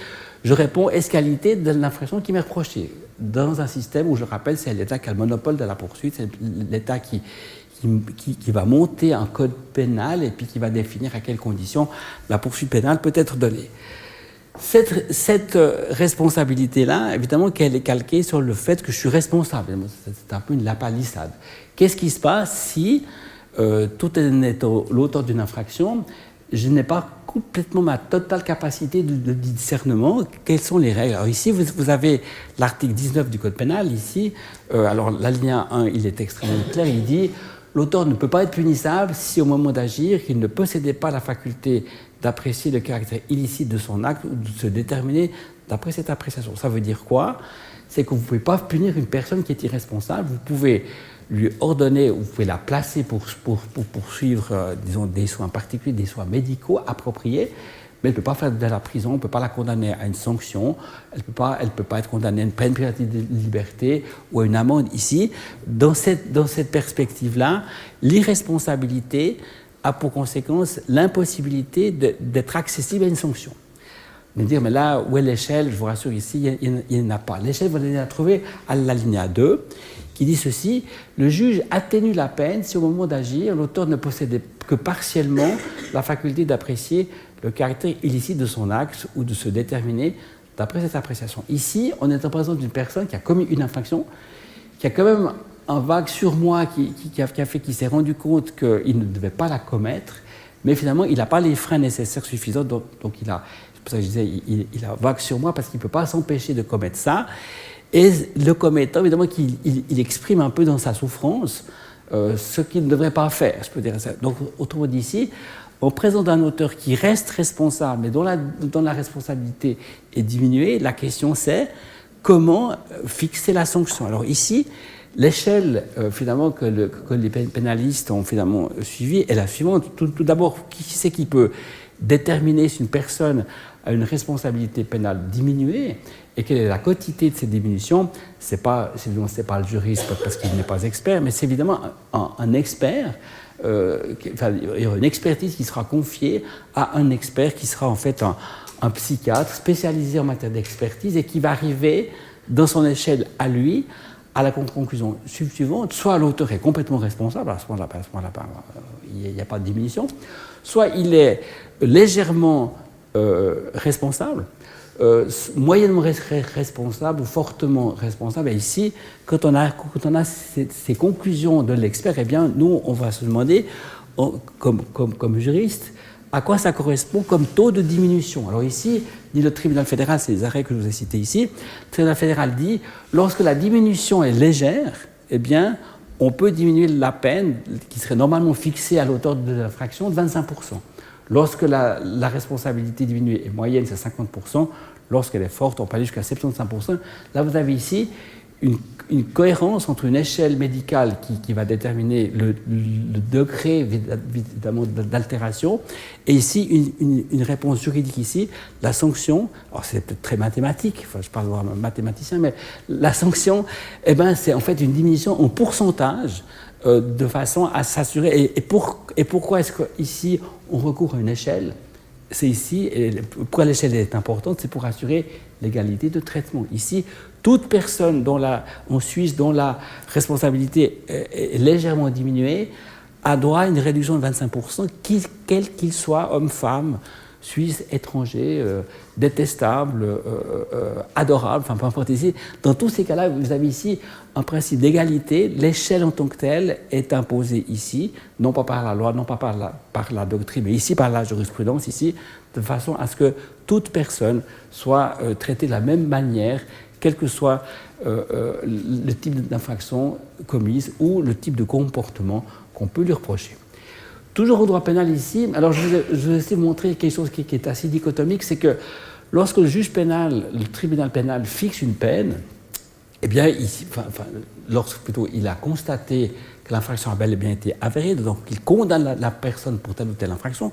je réponds escalité de l'infraction qui m'est reprochée. Dans un système où, je rappelle, c'est l'État qui a le monopole de la poursuite, c'est l'État qui va monter un code pénal et puis qui va définir à quelles conditions la poursuite pénale peut être donnée. Cette responsabilité-là, évidemment qu'elle est calquée sur le fait que je suis responsable. C'est un peu une lapalissade. Qu'est-ce qui se passe si, tout en étant l'auteur d'une infraction, je n'ai pas complètement ma totale capacité de discernement? Quelles sont les règles? Alors ici, vous avez l'article 19 du Code pénal. Ici, alors l'alinéa 1, il est extrêmement clair. Il dit l'auteur ne peut pas être punissable si, au moment d'agir, il ne possédait pas la faculté d'apprécier le caractère illicite de son acte ou de se déterminer d'après cette appréciation. Ça veut dire quoi? C'est que vous ne pouvez pas punir une personne qui est irresponsable. Vous pouvez lui ordonner, vous pouvez la placer pour poursuivre, disons, des soins particuliers, des soins médicaux appropriés, mais elle ne peut pas faire de la prison, on ne peut pas la condamner à une sanction, elle ne peut pas être condamnée à une peine privative de liberté ou à une amende ici. Dans cette perspective-là, l'irresponsabilité a pour conséquence l'impossibilité d'être accessible à une sanction. Me dire, mais là, où est l'échelle? Je vous rassure, ici, il n'y en a pas. L'échelle, vous allez la trouver à l'alinéa 2, qui dit ceci: le juge atténue la peine si, au moment d'agir, l'auteur ne possédait que partiellement la faculté d'apprécier le caractère illicite de son acte ou de se déterminer d'après cette appréciation. Ici, on est en présence d'une personne qui a commis une infraction, qui a quand même un vague surmoi qui s'est rendu compte qu'il ne devait pas la commettre, mais finalement, il n'a pas les freins nécessaires suffisants, donc c'est pour ça que je disais, il a vague surmoi parce qu'il ne peut pas s'empêcher de commettre ça. Et le commettant, évidemment, il exprime un peu dans sa souffrance ce qu'il ne devrait pas faire, je peux dire ça. Donc, autrement dit ici, en présence d'un auteur qui reste responsable, mais dont la responsabilité est diminuée, la question c'est comment fixer la sanction. Alors ici, L'échelle, finalement, que les pénalistes ont finalement suivie est la suivante. Tout d'abord, qui c'est qui peut déterminer si une personne a une responsabilité pénale diminuée et quelle est la quantité de ces diminutions? C'est pas le juriste parce qu'il n'est pas expert, mais c'est évidemment un expert. Il y aura une expertise qui sera confiée à un expert qui sera en fait un psychiatre spécialisé en matière d'expertise et qui va arriver dans son échelle à lui à la conclusion suivante: soit l'auteur est complètement responsable, à ce moment-là, il n'y a pas de diminution, soit il est légèrement responsable, moyennement responsable ou fortement responsable. Et ici, quand on a ces conclusions de l'expert, eh bien, nous, on va se demander, comme juriste, à quoi ça correspond comme taux de diminution. Alors ici, dit le tribunal fédéral, c'est les arrêts que je vous ai cités ici, le tribunal fédéral dit, lorsque la diminution est légère, eh bien, on peut diminuer la peine qui serait normalement fixée à l'auteur de l'infraction de 25%. Lorsque la responsabilité diminuée est moyenne, c'est 50%. Lorsqu'elle est forte, on peut aller jusqu'à 75%. Là, vous avez ici une cohérence entre une échelle médicale qui va déterminer le degré évidemment d'altération, et ici une réponse juridique ici, la sanction. Alors c'est peut-être très mathématique, enfin, je parle de mathématicien, mais la sanction, eh ben, c'est en fait une diminution en pourcentage de façon à s'assurer. Et pourquoi est-ce qu'ici on recourt à une échelle? C'est ici, et pourquoi l'échelle est importante, c'est pour assurer l'égalité de traitement. Ici, toute personne en Suisse dont la responsabilité est légèrement diminuée a droit à une réduction de 25%, quel qu'il soit, homme, femme, suisse, étranger, détestable, adorable, enfin peu importe ici. Dans tous ces cas-là, vous avez ici un principe d'égalité. L'échelle en tant que telle est imposée ici, non pas par la loi, non pas par la doctrine, mais ici par la jurisprudence, ici, de façon à ce que toute personne soit traitée de la même manière, quel que soit le type d'infraction commise ou le type de comportement qu'on peut lui reprocher. Toujours au droit pénal ici, alors je vais essayer de montrer quelque chose qui est assez dichotomique, c'est que lorsque le juge pénal, le tribunal pénal fixe une peine, eh bien, lorsque plutôt il a constaté que l'infraction a bel et bien été avérée, donc il condamne la personne pour telle ou telle infraction,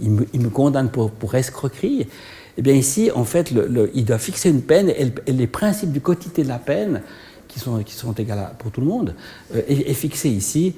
il me condamne pour escroquerie, eh bien ici, en fait, il doit fixer une peine et les principes du quotité de la peine, qui sont égales pour tout le monde, est fixé ici,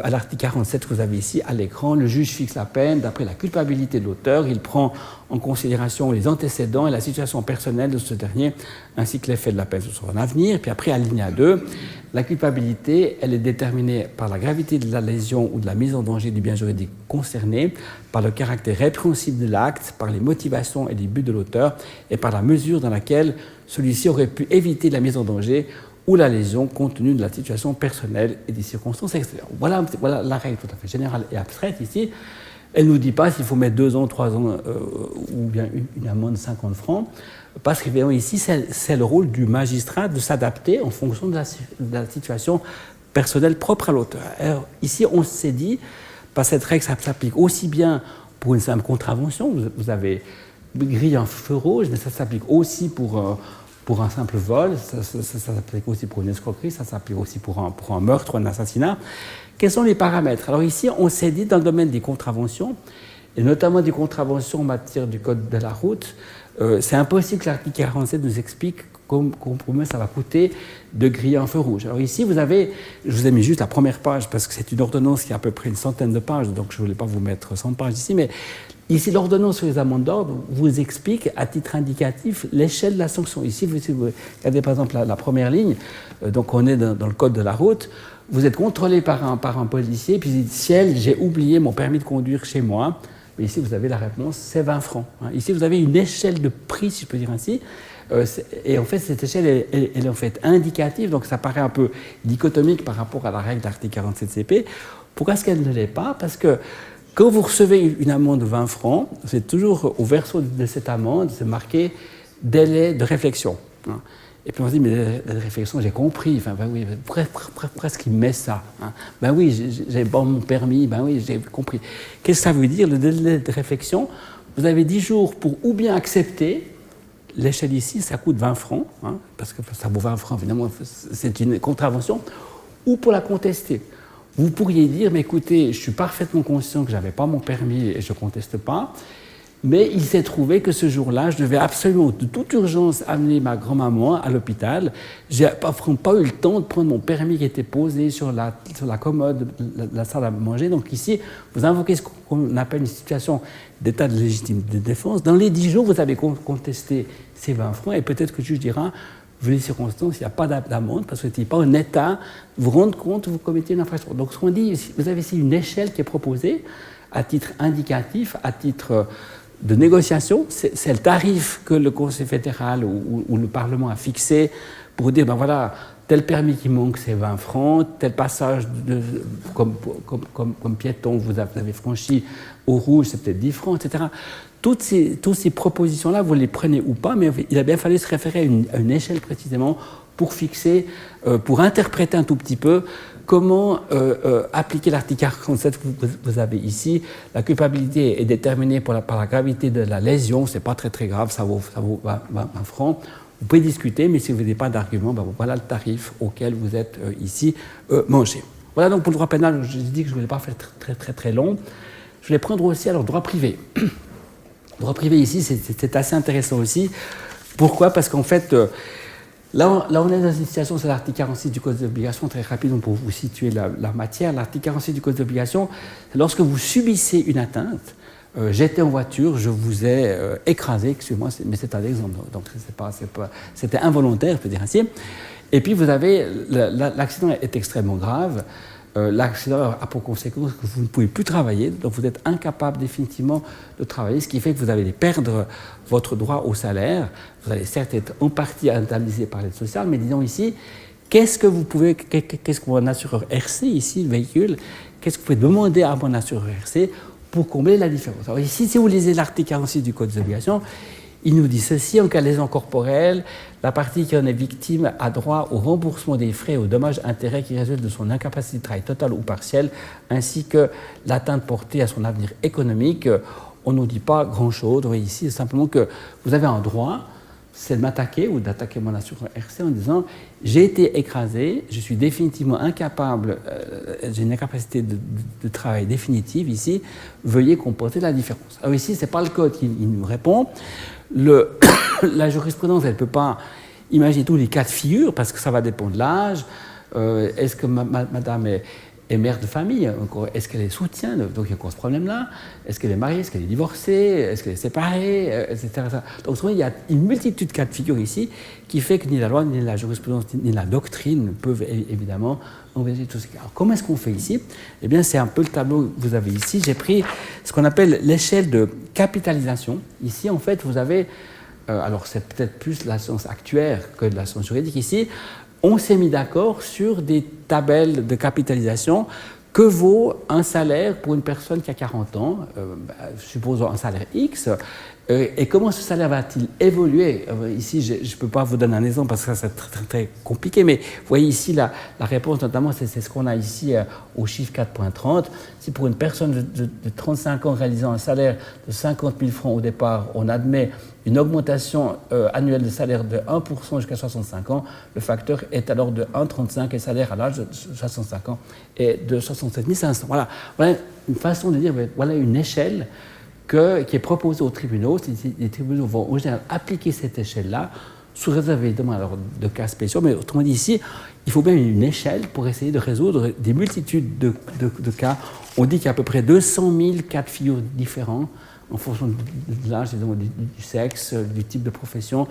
à l'article 47 que vous avez ici à l'écran. Le juge fixe la peine d'après la culpabilité de l'auteur. Il prend en considération les antécédents et la situation personnelle de ce dernier, ainsi que l'effet de la peine sur son avenir. Puis après, alinéa 2, la culpabilité, elle est déterminée par la gravité de la lésion ou de la mise en danger du bien juridique concerné, par le caractère répréhensible de l'acte, par les motivations et les buts de l'auteur, et par la mesure dans laquelle celui-ci aurait pu éviter la mise en danger ou la lésion compte tenu de la situation personnelle et des circonstances extérieures. Voilà la règle tout à fait générale et abstraite ici. Elle ne nous dit pas s'il faut mettre 2 ans, 3 ans ou bien une amende de 50 francs, parce que ici, c'est le rôle du magistrat de s'adapter en fonction de la situation personnelle propre à l'auteur. Alors, ici, on s'est dit, cette règle s'applique aussi bien pour une simple contravention, vous avez grillé un feu rouge, mais ça s'applique aussi pour un simple vol, ça s'applique aussi pour une escroquerie, ça s'applique aussi pour un meurtre ou un assassinat. Quels sont les paramètres? Alors ici, on s'est dit dans le domaine des contraventions, et notamment des contraventions en matière du code de la route, c'est impossible que l'article 47 nous explique combien ça va coûter de griller un feu rouge. Alors ici, je vous ai mis juste la première page, parce que c'est une ordonnance qui a à peu près une centaine de pages, donc je ne voulais pas vous mettre 100 pages ici, mais ici, l'ordonnance sur les amendes d'ordre vous explique, à titre indicatif, l'échelle de la sanction. Ici, si vous regardez par exemple la première ligne, donc on est dans le code de la route, vous êtes contrôlé par un policier, puis il dit « Ciel, j'ai oublié mon permis de conduire chez moi ». Mais ici, vous avez la réponse, c'est 20 francs. Ici, vous avez une échelle de prix, si je peux dire ainsi. Et en fait, cette échelle, elle est en fait indicative, donc ça paraît un peu dichotomique par rapport à la règle de l'article 47 CP. Pourquoi est-ce qu'elle ne l'est pas? Parce que quand vous recevez une amende de 20 francs, c'est toujours au verso de cette amende, c'est marqué délai de réflexion. Et puis on se dit, mais délai de réflexion, j'ai compris. Enfin, ben oui, presque il met ça. Ben oui, j'ai bon mon permis, ben oui, j'ai compris. Qu'est-ce que ça veut dire, le délai de réflexion? Vous avez 10 jours pour ou bien accepter l'échelle ici, ça coûte 20 francs, hein, parce que ça vaut 20 francs, évidemment, c'est une contravention, ou pour la contester. Vous pourriez dire, mais écoutez, je suis parfaitement conscient que je n'avais pas mon permis et je ne conteste pas, mais il s'est trouvé que ce jour-là, je devais absolument, de toute urgence, amener ma grand-maman à l'hôpital. Je n'ai pas eu le temps de prendre mon permis qui était posé sur la commode de la salle à manger. Donc ici, vous invoquez ce qu'on appelle une situation d'état de légitime de défense. Dans les 10 jours, vous avez contesté ces 20 francs et peut-être que le juge dira, vu les circonstances, il n'y a pas d'amende parce que vous n'êtes pas en état de vous rendre compte que vous commettez une infraction. Donc ce qu'on dit, vous avez ici une échelle qui est proposée à titre indicatif, à titre de négociation, c'est le tarif que le Conseil fédéral ou le Parlement a fixé pour dire, ben voilà, tel permis qui manque, c'est 20 francs, tel passage comme piéton vous avez franchi au rouge, c'est peut-être 10 francs, etc. Toutes ces propositions-là, vous les prenez ou pas, mais il a bien fallu se référer à une échelle précisément pour fixer, pour interpréter un tout petit peu comment appliquer l'article 47 que vous avez ici. La culpabilité est déterminée par la gravité de la lésion, ce n'est pas très très grave, ça vaut 20 francs. Vous pouvez discuter, mais si vous n'avez pas d'argument, ben voilà le tarif auquel vous êtes ici mangé. Voilà donc pour le droit pénal, je dis que je ne voulais pas faire très très très long. Je voulais prendre aussi alors le droit privé. Le droit privé ici, c'est assez intéressant aussi. Pourquoi ? Parce qu'en fait, là, on est dans une situation, c'est l'article 46 du Code des obligations, très rapide pour vous situer la matière. L'article 46 du Code des obligations, c'est lorsque vous subissez une atteinte, j'étais en voiture, je vous ai écrasé, excusez-moi, mais c'est un exemple, donc c'était involontaire, je peux dire ainsi. Et puis vous avez, l'accident est extrêmement grave, l'accident a pour conséquence que vous ne pouvez plus travailler, donc vous êtes incapable définitivement de travailler, ce qui fait que vous allez perdre votre droit au salaire. Vous allez certes être en partie indemnisé par l'aide sociale, mais disons ici, qu'est-ce que mon assureur RC, ici, le véhicule, qu'est-ce que vous pouvez demander à mon assureur RC pour combler la différence. Alors ici, si vous lisez l'article 46 du Code des obligations, il nous dit ceci, en cas de lésion corporelle, la partie qui en est victime a droit au remboursement des frais et aux dommages-intérêts qui résultent de son incapacité de travail totale ou partielle, ainsi que l'atteinte portée à son avenir économique. On ne nous dit pas grand-chose. Ici, c'est simplement que vous avez un droit, c'est de m'attaquer ou d'attaquer mon assureur RC en disant « j'ai été écrasé, je suis définitivement incapable, j'ai une incapacité de travail définitive ici, veuillez compenser la différence ». Alors ici, ce n'est pas le code qui nous répond. La jurisprudence, elle ne peut pas imaginer tous les cas de figure parce que ça va dépendre de l'âge. Est-ce que madame est mère de famille? Est-ce qu'elle est soutien? Donc il y a encore ce problème-là. Est-ce qu'elle est mariée? Est-ce qu'elle est divorcée? Est-ce qu'elle est séparée? Etc. Donc il y a une multitude de cas de figure ici qui fait que ni la loi, ni la jurisprudence, ni la doctrine ne peuvent évidemment envisager tout ça. Alors comment est-ce qu'on fait ici? Eh bien c'est un peu le tableau que vous avez ici. J'ai pris ce qu'on appelle l'échelle de capitalisation. Ici en fait vous avez, alors c'est peut-être plus la science actuaire que de la science juridique ici, on s'est mis d'accord sur des tabelles de capitalisation. Que vaut un salaire pour une personne qui a 40 ans, supposons un salaire X, et comment ce salaire va-t-il évoluer? Ici, je ne peux pas vous donner un exemple parce que c'est très, très, très compliqué, mais vous voyez ici la réponse, notamment, c'est ce qu'on a ici au chiffre 4.30. Si pour une personne de 35 ans réalisant un salaire de 50 000 francs au départ, on admet une augmentation annuelle de salaire de 1% jusqu'à 65 ans, le facteur est alors de 1,35 et le salaire à l'âge de 65 ans est de 67 500. Voilà une façon de dire, voilà une échelle qui est proposée aux tribunaux. Les tribunaux vont en général appliquer cette échelle-là, sous réserve évidemment alors, de cas spéciaux, mais autrement dit ici, il faut bien une échelle pour essayer de résoudre des multitudes de cas. On dit qu'il y a à peu près 200 000 cas de figure différents en fonction de l'âge, du sexe, du type de profession,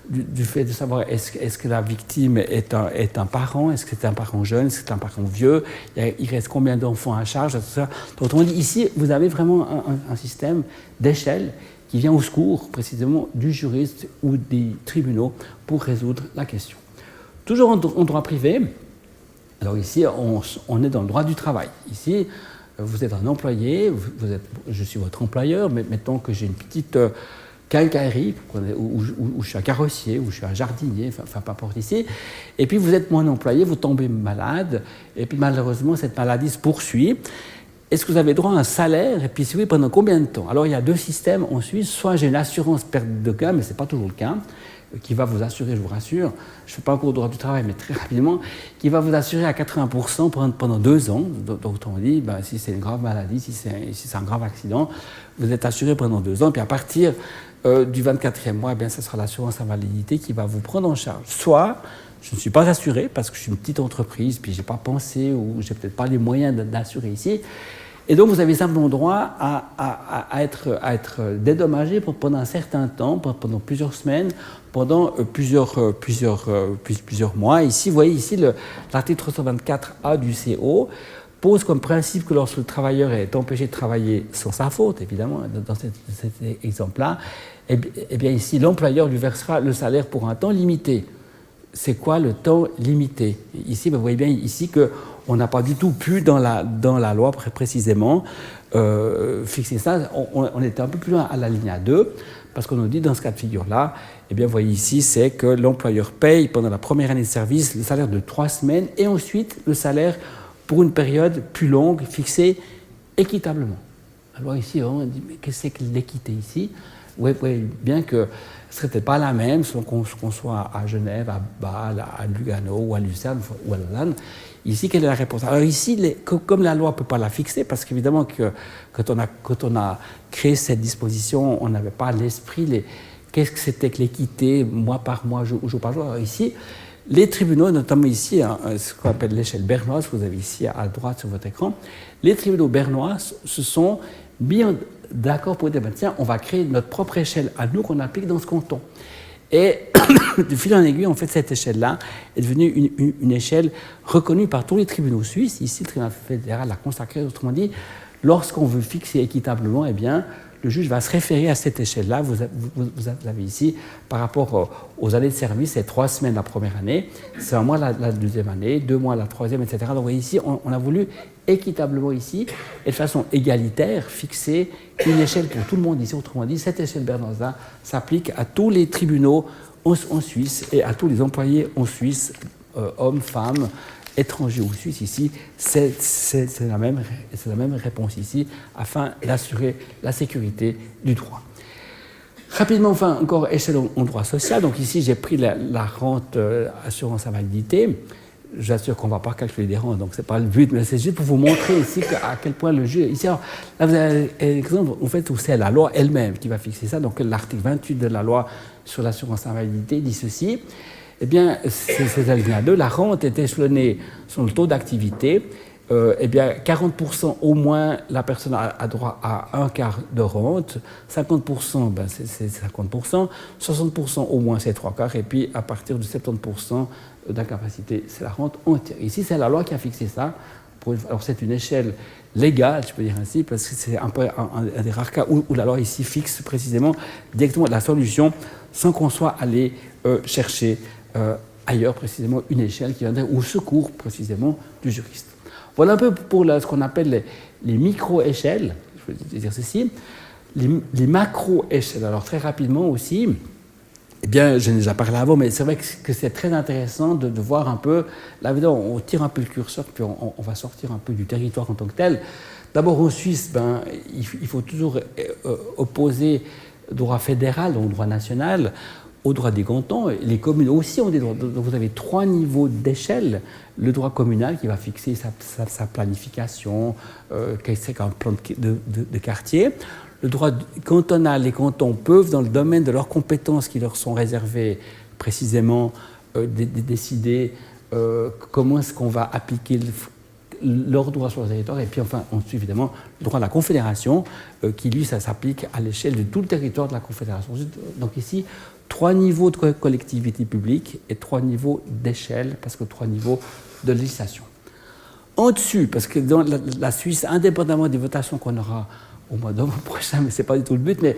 du fait de savoir est-ce que la victime est un parent, est-ce que c'est un parent jeune, est-ce que c'est un parent vieux, il reste combien d'enfants à charge, tout ça. Donc on dit ici, vous avez vraiment un système d'échelle qui vient au secours précisément du juriste ou des tribunaux pour résoudre la question. Toujours en droit privé, alors ici on est dans le droit du travail. Ici, vous êtes un employé, je suis votre employeur, mais mettons que j'ai une petite quincaillerie, où je suis un carrossier, où je suis un jardinier, enfin peu importe ici, et puis vous êtes mon employé, vous tombez malade, et puis malheureusement cette maladie se poursuit, est-ce que vous avez droit à un salaire, et puis si oui, pendant combien de temps? Alors il y a deux systèmes en Suisse, soit j'ai une assurance perte de gain, mais ce n'est pas toujours le cas, qui va vous assurer, je vous rassure, je ne fais pas un cours de droit du travail, mais très rapidement, qui va vous assurer à 80% pendant 2 ans. Donc autrement dit, ben, si c'est une grave maladie, si c'est un grave accident, vous êtes assuré pendant 2 ans, puis à partir du 24e mois, eh bien, ce sera l'assurance invalidité qui va vous prendre en charge. Soit je ne suis pas assuré parce que je suis une petite entreprise, puis je n'ai pas pensé ou je n'ai peut-être pas les moyens d'assurer ici. Et donc, vous avez simplement droit à être dédommagé pendant un certain temps, pendant plusieurs semaines, pendant plusieurs mois. Ici, vous voyez ici, l'article 324A du CO pose comme principe que lorsque le travailleur est empêché de travailler sans sa faute, évidemment, dans cet exemple-là, eh bien ici, l'employeur lui versera le salaire pour un temps limité. C'est quoi le temps limité? Ici, vous voyez bien ici qu'on n'a pas du tout pu, dans la loi précisément, fixer ça. On était un peu plus loin à la ligne 2, parce qu'on nous dit dans ce cas de figure-là, eh bien, vous voyez ici, c'est que l'employeur paye pendant la première année de service le salaire de 3 semaines et ensuite le salaire pour une période plus longue, fixée équitablement. Alors ici, on dit, mais qu'est-ce que c'est que l'équité ici? Vous voyez bien que ce ne serait pas la même selon qu'on soit à Genève, à Bâle, à Lugano ou à Lucerne ou à Lausanne. Ici, quelle est la réponse? Alors ici, comme la loi ne peut pas la fixer, parce qu'évidemment que quand on a créé cette disposition, on n'avait pas à l'esprit qu'est-ce que c'était que l'équité, mois par mois, jour par jour. Alors ici, les tribunaux, notamment ici, ce qu'on appelle l'échelle bernoise, que vous avez ici à droite sur votre écran, les tribunaux bernois se sont bien d'accord pour dire, ben, tiens, on va créer notre propre échelle à nous qu'on applique dans ce canton. Et de fil en aiguille, en fait, cette échelle-là est devenue une échelle reconnue par tous les tribunaux suisses. Ici, le tribunal fédéral l'a consacré. Autrement dit, lorsqu'on veut fixer équitablement, eh bien, le juge va se référer à cette échelle-là. Vous avez ici, par rapport aux années de service, c'est 3 semaines la première année, c'est 1 mois la deuxième année, 2 mois la troisième, etc. Donc, vous voyez ici, on a voulu équitablement ici, et de façon égalitaire, fixer une échelle pour tout le monde ici. Autrement dit, cette échelle bernoise-là s'applique à tous les tribunaux en Suisse et à tous les employés en Suisse, hommes, femmes, étrangers ou suisses ici. C'est la même réponse ici, afin d'assurer la sécurité du droit. Rapidement, enfin, encore échelle en droit social. Donc ici, j'ai pris la rente assurance invalidité. J'assure qu'on ne va pas calculer des rentes, donc ce n'est pas le but, mais c'est juste pour vous montrer ici à quel point le juge... Ici, alors, là, vous avez un exemple, en fait, où c'est la loi elle-même qui va fixer ça. Donc l'article 28 de la loi sur l'assurance invalidité dit ceci. Eh bien, c'est l'alinéa 2, la rente est échelonnée sur le taux d'activité. Eh bien, 40% au moins, la personne a droit à un quart de rente. 50%, ben c'est 50%. 60% au moins, c'est 3 quarts. Et puis, à partir de 70% d'incapacité, c'est la rente entière. Ici, c'est la loi qui a fixé ça. Alors, c'est une échelle légale, je peux dire ainsi, parce que c'est un peu un des rares cas où la loi ici fixe précisément directement la solution sans qu'on soit allé chercher ailleurs précisément une échelle qui viendrait au secours précisément du juriste. Voilà un peu pour ce qu'on appelle les micro-échelles, je veux dire ceci. Les macro-échelles, alors très rapidement aussi, eh bien, j'en ai déjà parlé avant, mais c'est vrai que c'est très intéressant de voir un peu, là évidemment, on tire un peu le curseur, puis on va sortir un peu du territoire en tant que tel. D'abord en Suisse, ben, il faut toujours opposer droit fédéral, donc droit national, au droit des cantons. Les communes aussi ont des droits. Donc vous avez 3 niveaux d'échelle. Le droit communal qui va fixer sa planification, c'est un plan de quartier. Le droit cantonal, les cantons peuvent, dans le domaine de leurs compétences qui leur sont réservées précisément, décider comment est-ce qu'on va appliquer leur droit sur le territoire. Et puis enfin, on suit évidemment le droit de la Confédération, qui lui, ça s'applique à l'échelle de tout le territoire de la Confédération. Donc ici, 3 niveaux de collectivité publique et 3 niveaux d'échelle, parce que 3 niveaux de législation. En dessus, parce que dans la Suisse, indépendamment des votations qu'on aura au mois de novembre prochain, mais ce n'est pas du tout le but, mais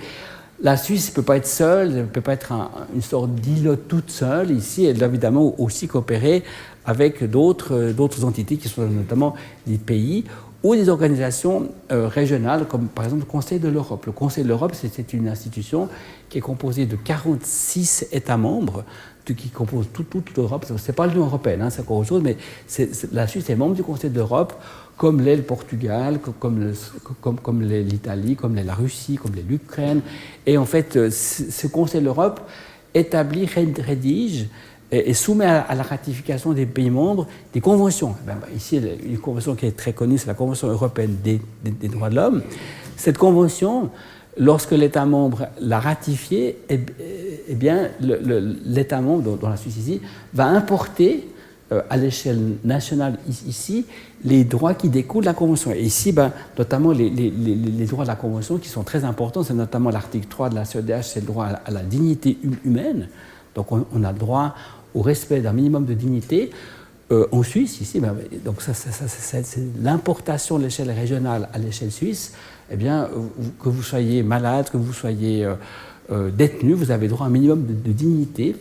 la Suisse ne peut pas être seule, elle ne peut pas être une sorte d'île toute seule. Ici, elle doit évidemment aussi coopérer avec d'autres entités qui sont notamment des pays ou des organisations régionales, comme par exemple le Conseil de l'Europe. Le Conseil de l'Europe, c'est une institution qui est composée de 46 États membres, qui composent toute l'Europe. Ce n'est pas l'Union européenne, hein, c'est encore autre chose, mais la Suisse est membre du Conseil de l'Europe, comme l'est le Portugal, comme l'est l'Italie, comme l'est la Russie, comme l'est l'Ukraine. Et en fait, ce Conseil de l'Europe établit, rédige et soumet à la ratification des pays membres des conventions. Ici, une convention qui est très connue, c'est la Convention européenne des droits de l'homme. Cette convention, lorsque l'État membre l'a ratifiée, eh bien, l'État membre, dont la Suisse ici, va importer à l'échelle nationale ici les droits qui découlent de la Convention. Et ici, notamment les droits de la Convention qui sont très importants, c'est notamment l'article 3 de la CEDH, c'est le droit à la dignité humaine. Donc on a le droit au respect d'un minimum de dignité. En Suisse, ici, donc c'est l'importation de l'échelle régionale à l'échelle suisse. Eh bien, que vous soyez malade, que vous soyez détenu, vous avez droit à un minimum de dignité,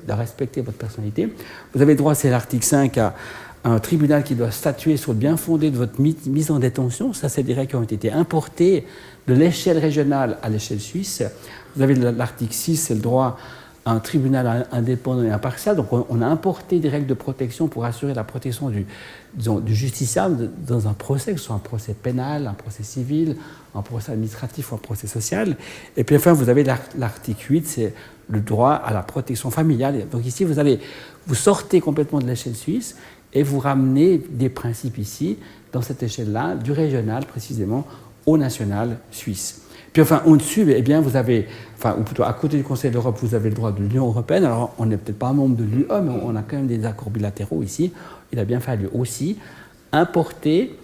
de respecter votre personnalité. Vous avez droit, c'est l'article 5, à un tribunal qui doit statuer sur le bien fondé de votre mise en détention. Ça, c'est des règles qui ont été importées de l'échelle régionale à l'échelle suisse. Vous avez l'article 6, c'est le droit à un tribunal indépendant et impartial. Donc, on a importé des règles de protection pour assurer la protection du justiciable dans un procès, que ce soit un procès pénal, un procès civil, un procès administratif ou un procès social. Et puis enfin, vous avez l'article 8, c'est le droit à la protection familiale. Donc ici, vous sortez complètement de l'échelle suisse et vous ramenez des principes ici, dans cette échelle-là, du régional précisément au national suisse. Puis enfin, au-dessus, eh bien, vous avez, ou plutôt à côté du Conseil de l'Europe, vous avez le droit de l'Union européenne. Alors, on n'est peut-être pas membre de l'UE, mais on a quand même des accords bilatéraux ici. Il a bien fallu aussi importer,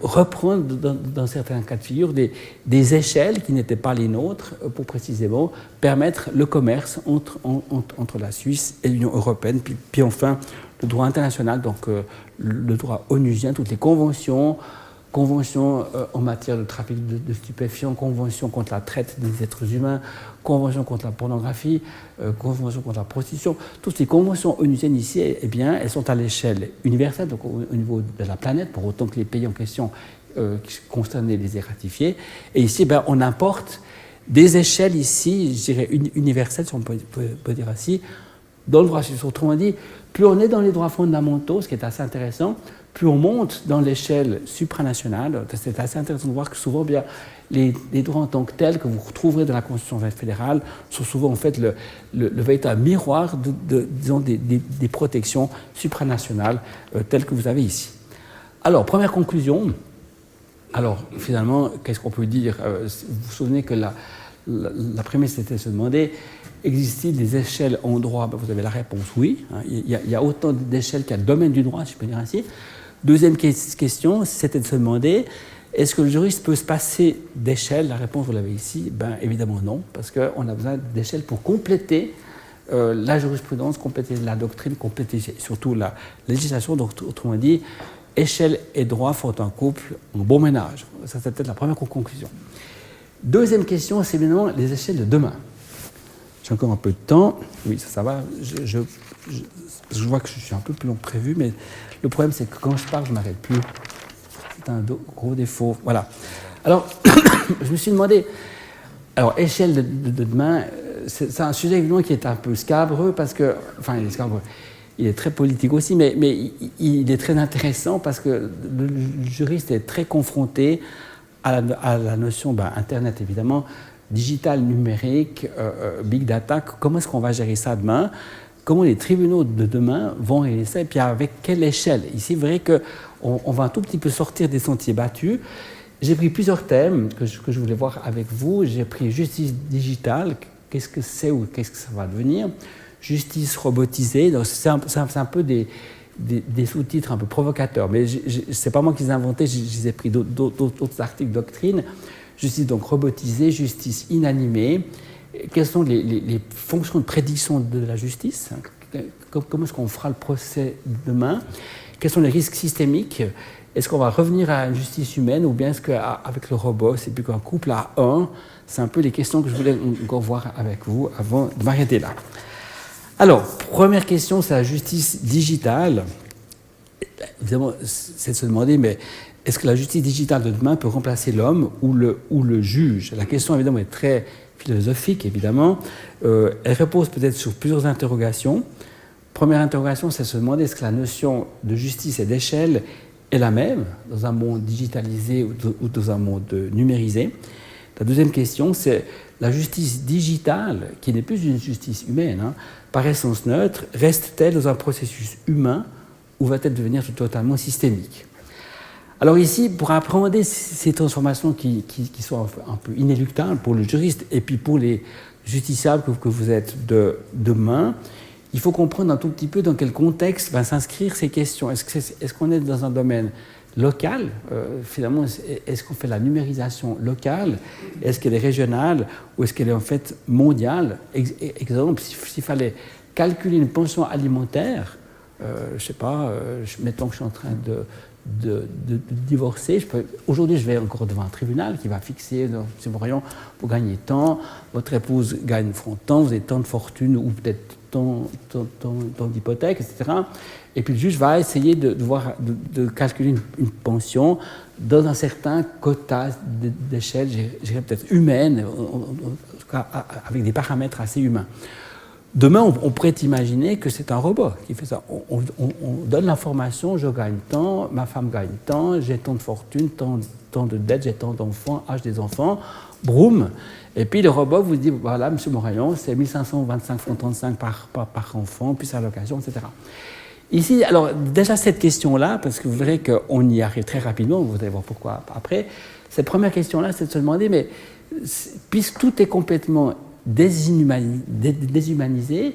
reprendre dans certains cas de figure des échelles qui n'étaient pas les nôtres pour précisément permettre le commerce entre la Suisse et l'Union européenne. Puis enfin, le droit international, donc le droit onusien, toutes les conventions en matière de trafic de stupéfiants, conventions contre la traite des êtres humains, conventions contre la pornographie, conventions contre la prostitution. Toutes ces conventions onusiennes ici, eh bien, elles sont à l'échelle universelle, donc au niveau de la planète, pour autant que les pays en question concernés les aient ratifiés. Et ici, on importe des échelles ici, je dirais universelles, si on peut dire ainsi, dans le droit suisse. Autrement dit, plus on est dans les droits fondamentaux, ce qui est assez intéressant, plus on monte dans l'échelle supranationale. C'est assez intéressant de voir que souvent, bien, les droits en tant que tels que vous retrouverez dans la Constitution fédérale sont souvent en fait le véritable miroir disons, des protections supranationales telles que vous avez ici. Alors, première conclusion. Alors, finalement, qu'est-ce qu'on peut dire? Vous vous souvenez que la prémisse était de se demander, existe-t-il des échelles en droit? Vous avez la réponse oui. Il y a autant d'échelles qu'il y a de domaines du droit, si je peux dire ainsi. Deuxième question, c'était de se demander, est-ce que le juriste peut se passer d'échelles? La réponse, vous l'avez ici, évidemment non, parce qu'on a besoin d'échelles pour compléter la jurisprudence, compléter la doctrine, compléter surtout la législation. Donc, autrement dit, échelle et droit font un couple en bon ménage. Ça, c'est peut-être la première conclusion. Deuxième question, c'est évidemment les échelles de demain. J'ai encore un peu de temps. Oui, ça va. Je vois que je suis un peu plus long que prévu, mais le problème, c'est que quand je parle, je ne m'arrête plus. C'est un gros défaut. Voilà. Alors, je me suis demandé, alors, échelle de demain, c'est un sujet évidemment qui est un peu scabreux, parce que, enfin, il est scabreux. Il est très politique aussi, mais il est très intéressant parce que le juriste est très confronté à la notion, Internet évidemment, digital, numérique, big data. Comment est-ce qu'on va gérer ça demain? Comment les tribunaux de demain vont régler ça? Et puis avec quelle échelle? Ici, vous verrez qu'on va un tout petit peu sortir des sentiers battus. J'ai pris plusieurs thèmes que je voulais voir avec vous. J'ai pris justice digitale, qu'est-ce que c'est ou qu'est-ce que ça va devenir? Justice robotisée, c'est un peu des sous-titres un peu provocateurs, mais ce n'est pas moi qui les ai inventés, je les ai pris d'autres articles doctrine. Justice donc robotisée, justice inanimée. Quelles sont les fonctions de prédiction de la justice? Comment est-ce qu'on fera le procès demain? Quels sont les risques systémiques? Est-ce qu'on va revenir à une justice humaine ou bien est-ce qu'avec le robot, c'est plus qu'un couple à un? C'est un peu les questions que je voulais encore voir avec vous avant de m'arrêter là. Alors, première question, c'est la justice digitale. Évidemment, c'est de se demander, mais est-ce que la justice digitale de demain peut remplacer l'homme ou le juge? La question, évidemment, est très philosophique, évidemment. Elle repose peut-être sur plusieurs interrogations. Première interrogation, c'est se demander est-ce que la notion de justice et d'échelle est la même dans un monde digitalisé ou dans un monde numérisé. La deuxième question, c'est la justice digitale, qui n'est plus une justice humaine, par essence neutre, reste-t-elle dans un processus humain ou va-t-elle devenir totalement systémique? Alors ici, pour appréhender ces transformations qui sont un peu inéluctables pour le juriste et puis pour les justiciables que vous êtes de demain, il faut comprendre un tout petit peu dans quel contexte va s'inscrire ces questions. Est-ce qu'on est dans un domaine local, finalement, est-ce qu'on fait la numérisation locale? Est-ce qu'elle est régionale ou est-ce qu'elle est en fait mondiale? Exemple, s'il fallait calculer une pension alimentaire, je ne sais pas, mettons que je suis en train de divorcer, aujourd'hui je vais encore devant un tribunal qui va fixer, M. Morillon, vous gagnez tant, votre épouse gagne tant, vous avez tant de fortune ou peut-être tant d'hypothèques, etc. Et puis le juge va essayer de calculer une pension dans un certain quota d'échelle, je dirais peut-être humaine, avec des paramètres assez humains. Demain, on pourrait imaginer que c'est un robot qui fait ça. On donne l'information, je gagne tant, ma femme gagne tant, j'ai tant de fortune, tant de dettes, j'ai tant d'enfants, âge des enfants, broum. Et puis le robot vous dit, voilà, M. Morillon, c'est 1525 francs 35 par enfant, puis sa location, etc. Ici, alors déjà cette question-là, parce que vous verrez qu'on y arrive très rapidement, vous allez voir pourquoi après, cette première question-là, c'est de se demander, mais puisque tout est complètement déshumanisé,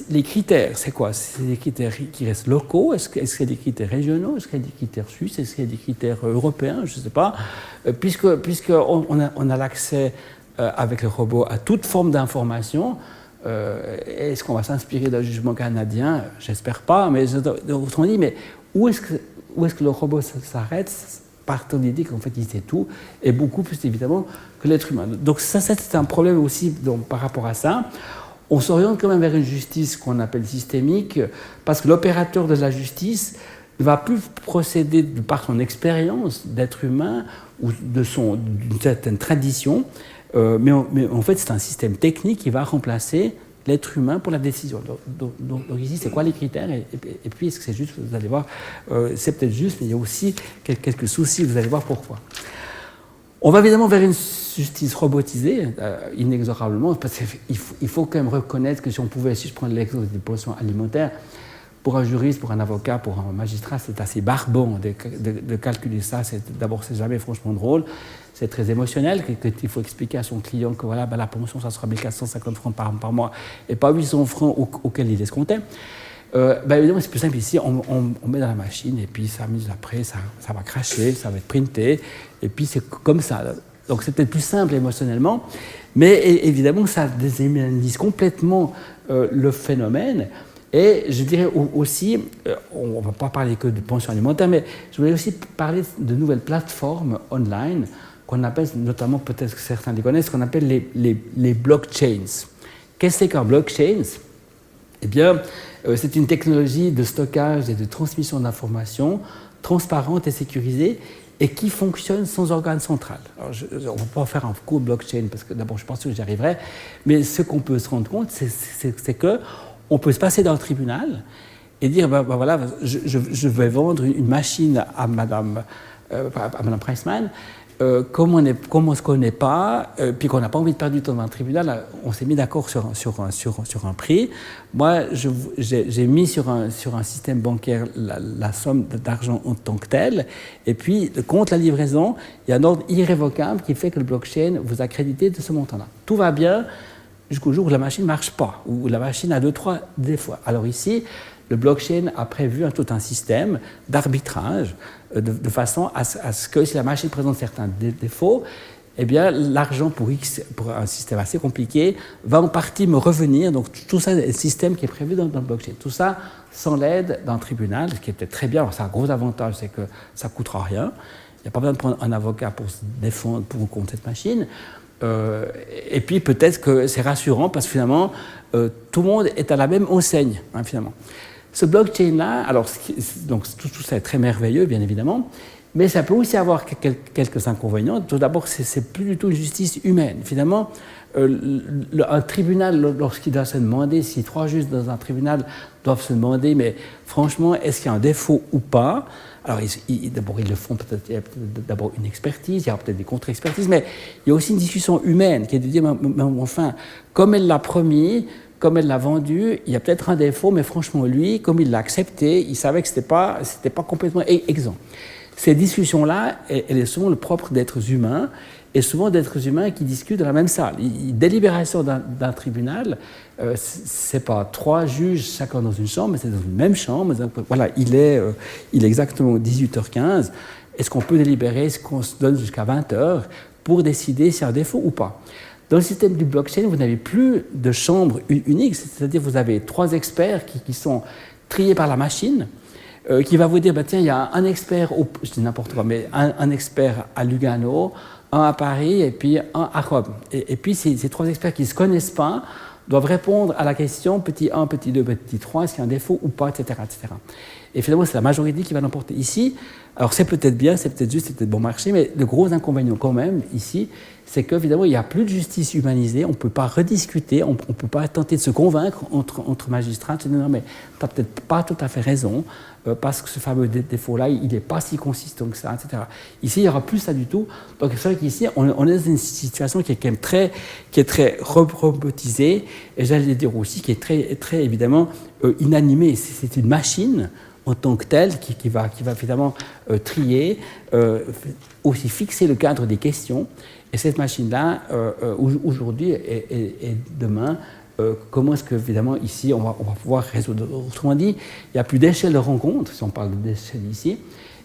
les critères, c'est quoi? C'est des critères qui restent locaux? Est-ce qu'il y a des critères régionaux? Est-ce qu'il y a des critères suisses? Est-ce qu'il y a des critères européens? Je ne sais pas. Puisqu'on a l'accès avec le robot à toute forme d'information, est-ce qu'on va s'inspirer d'un jugement canadien? J'espère pas, mais autrement dit, mais où est-ce que le robot s'arrête? Partant de l'idée qu'en fait il sait tout, et beaucoup plus évidemment que l'être humain. Donc ça c'est un problème aussi par rapport à ça. On s'oriente quand même vers une justice qu'on appelle systémique, parce que l'opérateur de la justice ne va plus procéder par son expérience d'être humain ou d'une certaine tradition, mais en fait c'est un système technique qui va remplacer l'être humain pour la décision. Donc ici, c'est quoi les critères? Et puis, est-ce que c'est juste? Vous allez voir, c'est peut-être juste, mais il y a aussi quelques soucis, vous allez voir pourquoi. On va évidemment vers une justice robotisée, inexorablement, parce qu'il faut quand même reconnaître que si on pouvait, si je prends l'exemple des pensions alimentaires, pour un juriste, pour un avocat, pour un magistrat, c'est assez barbant de calculer ça. D'abord, c'est jamais franchement drôle. C'est très émotionnel, qu'il faut expliquer à son client que voilà, la pension, ça sera 1450 francs par mois et pas 800 francs auxquels il escomptait. Évidemment, c'est plus simple ici, on met dans la machine et puis 5 minutes après, ça va cracher, ça va être printé et puis c'est comme ça. Donc c'est peut-être plus simple émotionnellement, mais évidemment, ça déshumanise complètement le phénomène. Et je dirais aussi, on ne va pas parler que de pension alimentaire, mais je voulais aussi parler de nouvelles plateformes online qu'on appelle, notamment peut-être que certains les connaissent, qu'on appelle les blockchains. Qu'est-ce que c'est qu'un blockchain? Eh bien, c'est une technologie de stockage et de transmission d'informations transparente et sécurisée et qui fonctionne sans organe central. Alors, on ne va pas faire un cours blockchain parce que d'abord, je pense que j'y arriverai, mais ce qu'on peut se rendre compte, c'est que on peut se passer dans le tribunal et dire, voilà, je vais vendre une machine à Madame Priceman, comme on ne se connaît pas, puis qu'on n'a pas envie de perdre du temps dans le tribunal, on s'est mis d'accord sur un prix. Moi, j'ai mis sur un système bancaire la somme d'argent en tant que telle, et puis, contre la livraison, il y a un ordre irrévocable qui fait que le blockchain vous a crédité de ce montant-là. Tout va bien jusqu'au jour où la machine ne marche pas, où la machine a 2-3 défauts. Alors ici, le blockchain a prévu tout un système d'arbitrage de façon à ce que si la machine présente certains défauts, eh bien l'argent pour un système assez compliqué va en partie me revenir. Donc tout ça, c'est un système qui est prévu dans le blockchain. Tout ça sans l'aide d'un tribunal, ce qui est peut-être très bien. Alors c'est un gros avantage, c'est que ça ne coûtera rien. Il n'y a pas besoin de prendre un avocat pour se défendre pour ou contre cette machine. Et puis peut-être que c'est rassurant parce que finalement tout le monde est à la même enseigne, finalement. Ce blockchain-là, alors donc tout ça est très merveilleux bien évidemment, Mais ça peut aussi avoir quelques inconvénients. Tout d'abord, c'est plus du tout une justice humaine. Finalement, un tribunal, lorsqu'il doit se demander, si 3 juges dans un tribunal doivent se demander, mais franchement, est-ce qu'il y a un défaut ou pas? Alors, d'abord, ils le font peut-être, il y a d'abord une expertise, il y aura peut-être des contre-expertises, mais il y a aussi une discussion humaine qui est de dire, mais enfin, comme elle l'a promis, comme elle l'a vendu, il y a peut-être un défaut, mais franchement, lui, comme il l'a accepté, il savait que ce n'était pas complètement exempt. Ces discussions-là, elles sont le propre d'êtres humains, et souvent d'êtres humains qui discutent dans la même salle. Délibération d'un tribunal, ce n'est pas 3 juges chacun dans une chambre, mais c'est dans une même chambre. Voilà, il est exactement 18h15. Est-ce qu'on peut délibérer? Est-ce qu'on se donne jusqu'à 20h pour décider s'il y a un défaut ou pas? Dans le système du blockchain, vous n'avez plus de chambre unique, c'est-à-dire vous avez 3 experts qui sont triés par la machine, qui va vous dire, tiens, il y a un expert, je dis n'importe quoi, mais un expert à Lugano, un à Paris et puis un à Rome. Et puis ces 3 experts qui ne se connaissent pas doivent répondre à la question petit 1, petit 2, petit 3, est-ce qu'il y a un défaut ou pas, etc. etc. Et finalement, c'est la majorité qui va l'emporter. Ici, alors c'est peut-être bien, c'est peut-être juste, c'est peut-être bon marché, mais le gros inconvénient quand même, ici, c'est qu'évidemment, il n'y a plus de justice humanisée, on ne peut pas rediscuter, on ne peut pas tenter de se convaincre entre magistrats, de dire non, mais tu n'as peut-être pas tout à fait raison, parce que ce fameux défaut-là, il n'est pas si consistant que ça, etc. Ici, il n'y aura plus ça du tout. Donc c'est vrai qu'ici, on est dans une situation qui est quand même très robotisée, et j'allais dire aussi qui est très évidemment inanimée. C'est une machine en tant que telle qui va évidemment trier, aussi fixer le cadre des questions. Et cette machine-là, aujourd'hui et demain, comment est-ce que, évidemment, ici, on va pouvoir résoudre? Autrement dit, il n'y a plus d'échelle de rencontre, si on parle d'échelle ici,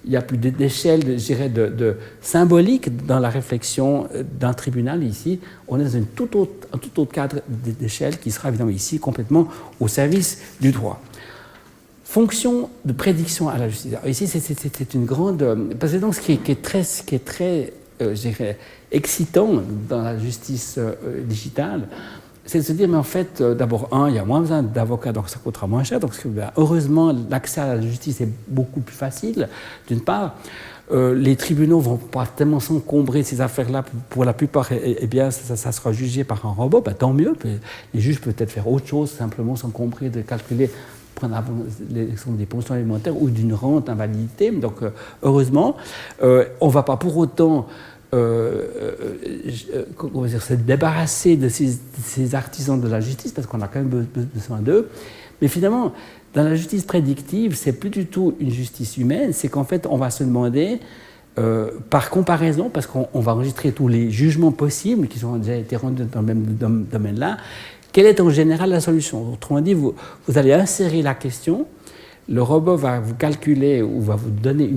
il n'y a plus d'échelle, je dirais, de symbolique dans la réflexion d'un tribunal ici. On est dans un tout autre cadre d'échelle qui sera, évidemment, ici, complètement au service du droit. Fonction de prédiction à la justice. Alors ici, c'est une grande... Parce que donc, ce qui est très je dirais, excitant dans la justice digitale, c'est de se dire, mais en fait, d'abord, il y a moins besoin d'avocats, donc ça coûtera moins cher. Donc, heureusement, l'accès à la justice est beaucoup plus facile, d'une part. Les tribunaux ne vont pas tellement s'encombrer de ces affaires-là. Pour la plupart, eh bien, ça sera jugé par un robot. Tant mieux. Les juges peuvent peut-être faire autre chose, simplement s'encombrer de calculer, prendre l'exemple des pensions alimentaires ou d'une rente invalidité. Donc, heureusement, on ne va pas pour autant... se débarrasser de ces artisans de la justice, parce qu'on a quand même besoin d'eux. Mais finalement, dans la justice prédictive, c'est plus du tout une justice humaine, c'est qu'en fait, on va se demander, par comparaison, parce qu'on va enregistrer tous les jugements possibles qui ont déjà été rendus dans le même domaine-là, quelle est en général la solution? Autrement dit, vous allez insérer la question, le robot va vous calculer ou va vous donner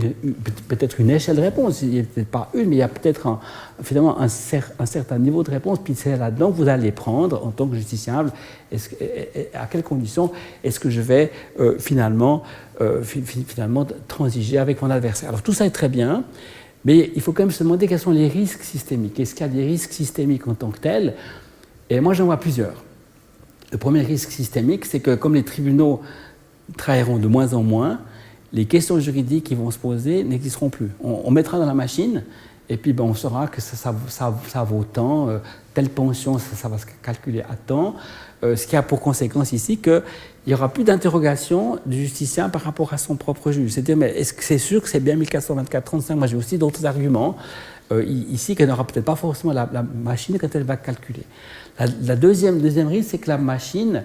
peut-être une échelle de réponse. Il n'y a peut-être pas une, mais il y a peut-être finalement un certain niveau de réponse. Puis c'est là-dedans que vous allez prendre en tant que justiciable à quelles conditions est-ce que je vais finalement transiger avec mon adversaire. Alors tout ça est très bien, mais il faut quand même se demander quels sont les risques systémiques. Est-ce qu'il y a des risques systémiques en tant que tels? Et moi j'en vois plusieurs. Le premier risque systémique, c'est que comme les tribunaux travailleront de moins en moins, les questions juridiques qui vont se poser n'existeront plus. On mettra dans la machine, et puis on saura que ça vaut tant, telle pension, ça va se calculer à tant, ce qui a pour conséquence ici qu'il n'y aura plus d'interrogation du justiciable par rapport à son propre juge. C'est-à-dire, mais est-ce que c'est sûr que c'est bien 1424-35? Moi j'ai aussi d'autres arguments ici qu'elle n'aura peut-être pas forcément la machine quand elle va calculer. La deuxième risque, c'est que la machine...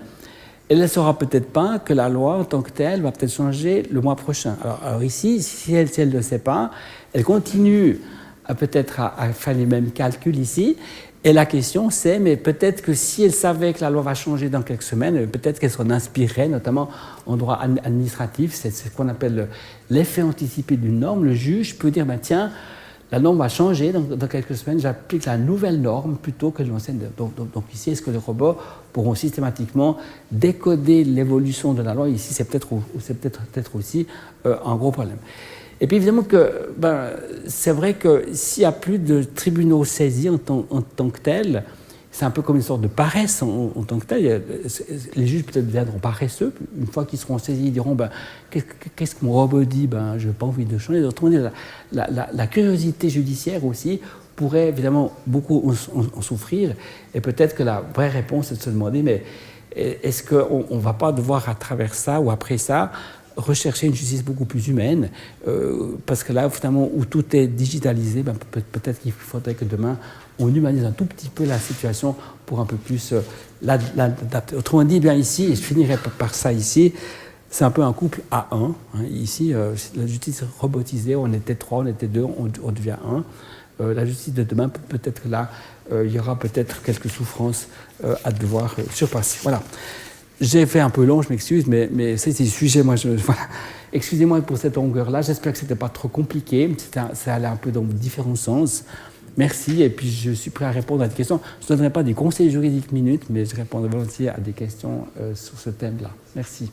elle ne saura peut-être pas que la loi en tant que telle va peut-être changer le mois prochain. Alors ici, si elle ne le sait pas, elle continue peut-être à faire les mêmes calculs ici. Et la question c'est, mais peut-être que si elle savait que la loi va changer dans quelques semaines, peut-être qu'elle s'en inspirerait, notamment en droit administratif. C'est ce qu'on appelle l'effet anticipé d'une norme. Le juge peut dire, tiens, la norme va changer dans quelques semaines, j'applique la nouvelle norme plutôt que l'ancienne. Donc ici, est-ce que les robots pourront systématiquement décoder l'évolution de la loi? Ici, c'est peut-être aussi un gros problème. Et puis évidemment que c'est vrai que s'il n'y a plus de tribunaux saisis en tant que tels, c'est un peu comme une sorte de paresse en tant que tel. Les juges peut-être deviendront paresseux. Une fois qu'ils seront saisis, ils diront qu'est-ce que mon robot dit, je n'ai pas envie de changer. Autrement dit, la curiosité judiciaire aussi pourrait évidemment beaucoup en souffrir. Et peut-être que la vraie réponse est de se demander mais est-ce qu'on ne va pas devoir à travers ça ou après ça rechercher une justice beaucoup plus humaine, parce que là, finalement, où tout est digitalisé, peut-être qu'il faudrait que demain, on humanise un tout petit peu la situation pour un peu plus l'adapter. Autrement dit, bien ici, et je finirai par ça ici, c'est un peu un couple à un. Ici, la justice robotisée, on était 3, on était 2, on devient 1. La justice de demain, peut-être que là, il y aura peut-être quelques souffrances à devoir surpasser. Voilà. J'ai fait un peu long, je m'excuse, mais c'est le sujet. Voilà. Excusez-moi pour cette longueur-là. J'espère que ce n'était pas trop compliqué. Ça allait un peu dans différents sens. Merci. Et puis, je suis prêt à répondre à des questions. Je ne donnerai pas des conseils juridiques minutes, mais je répondrai volontiers à des questions sur ce thème-là. Merci.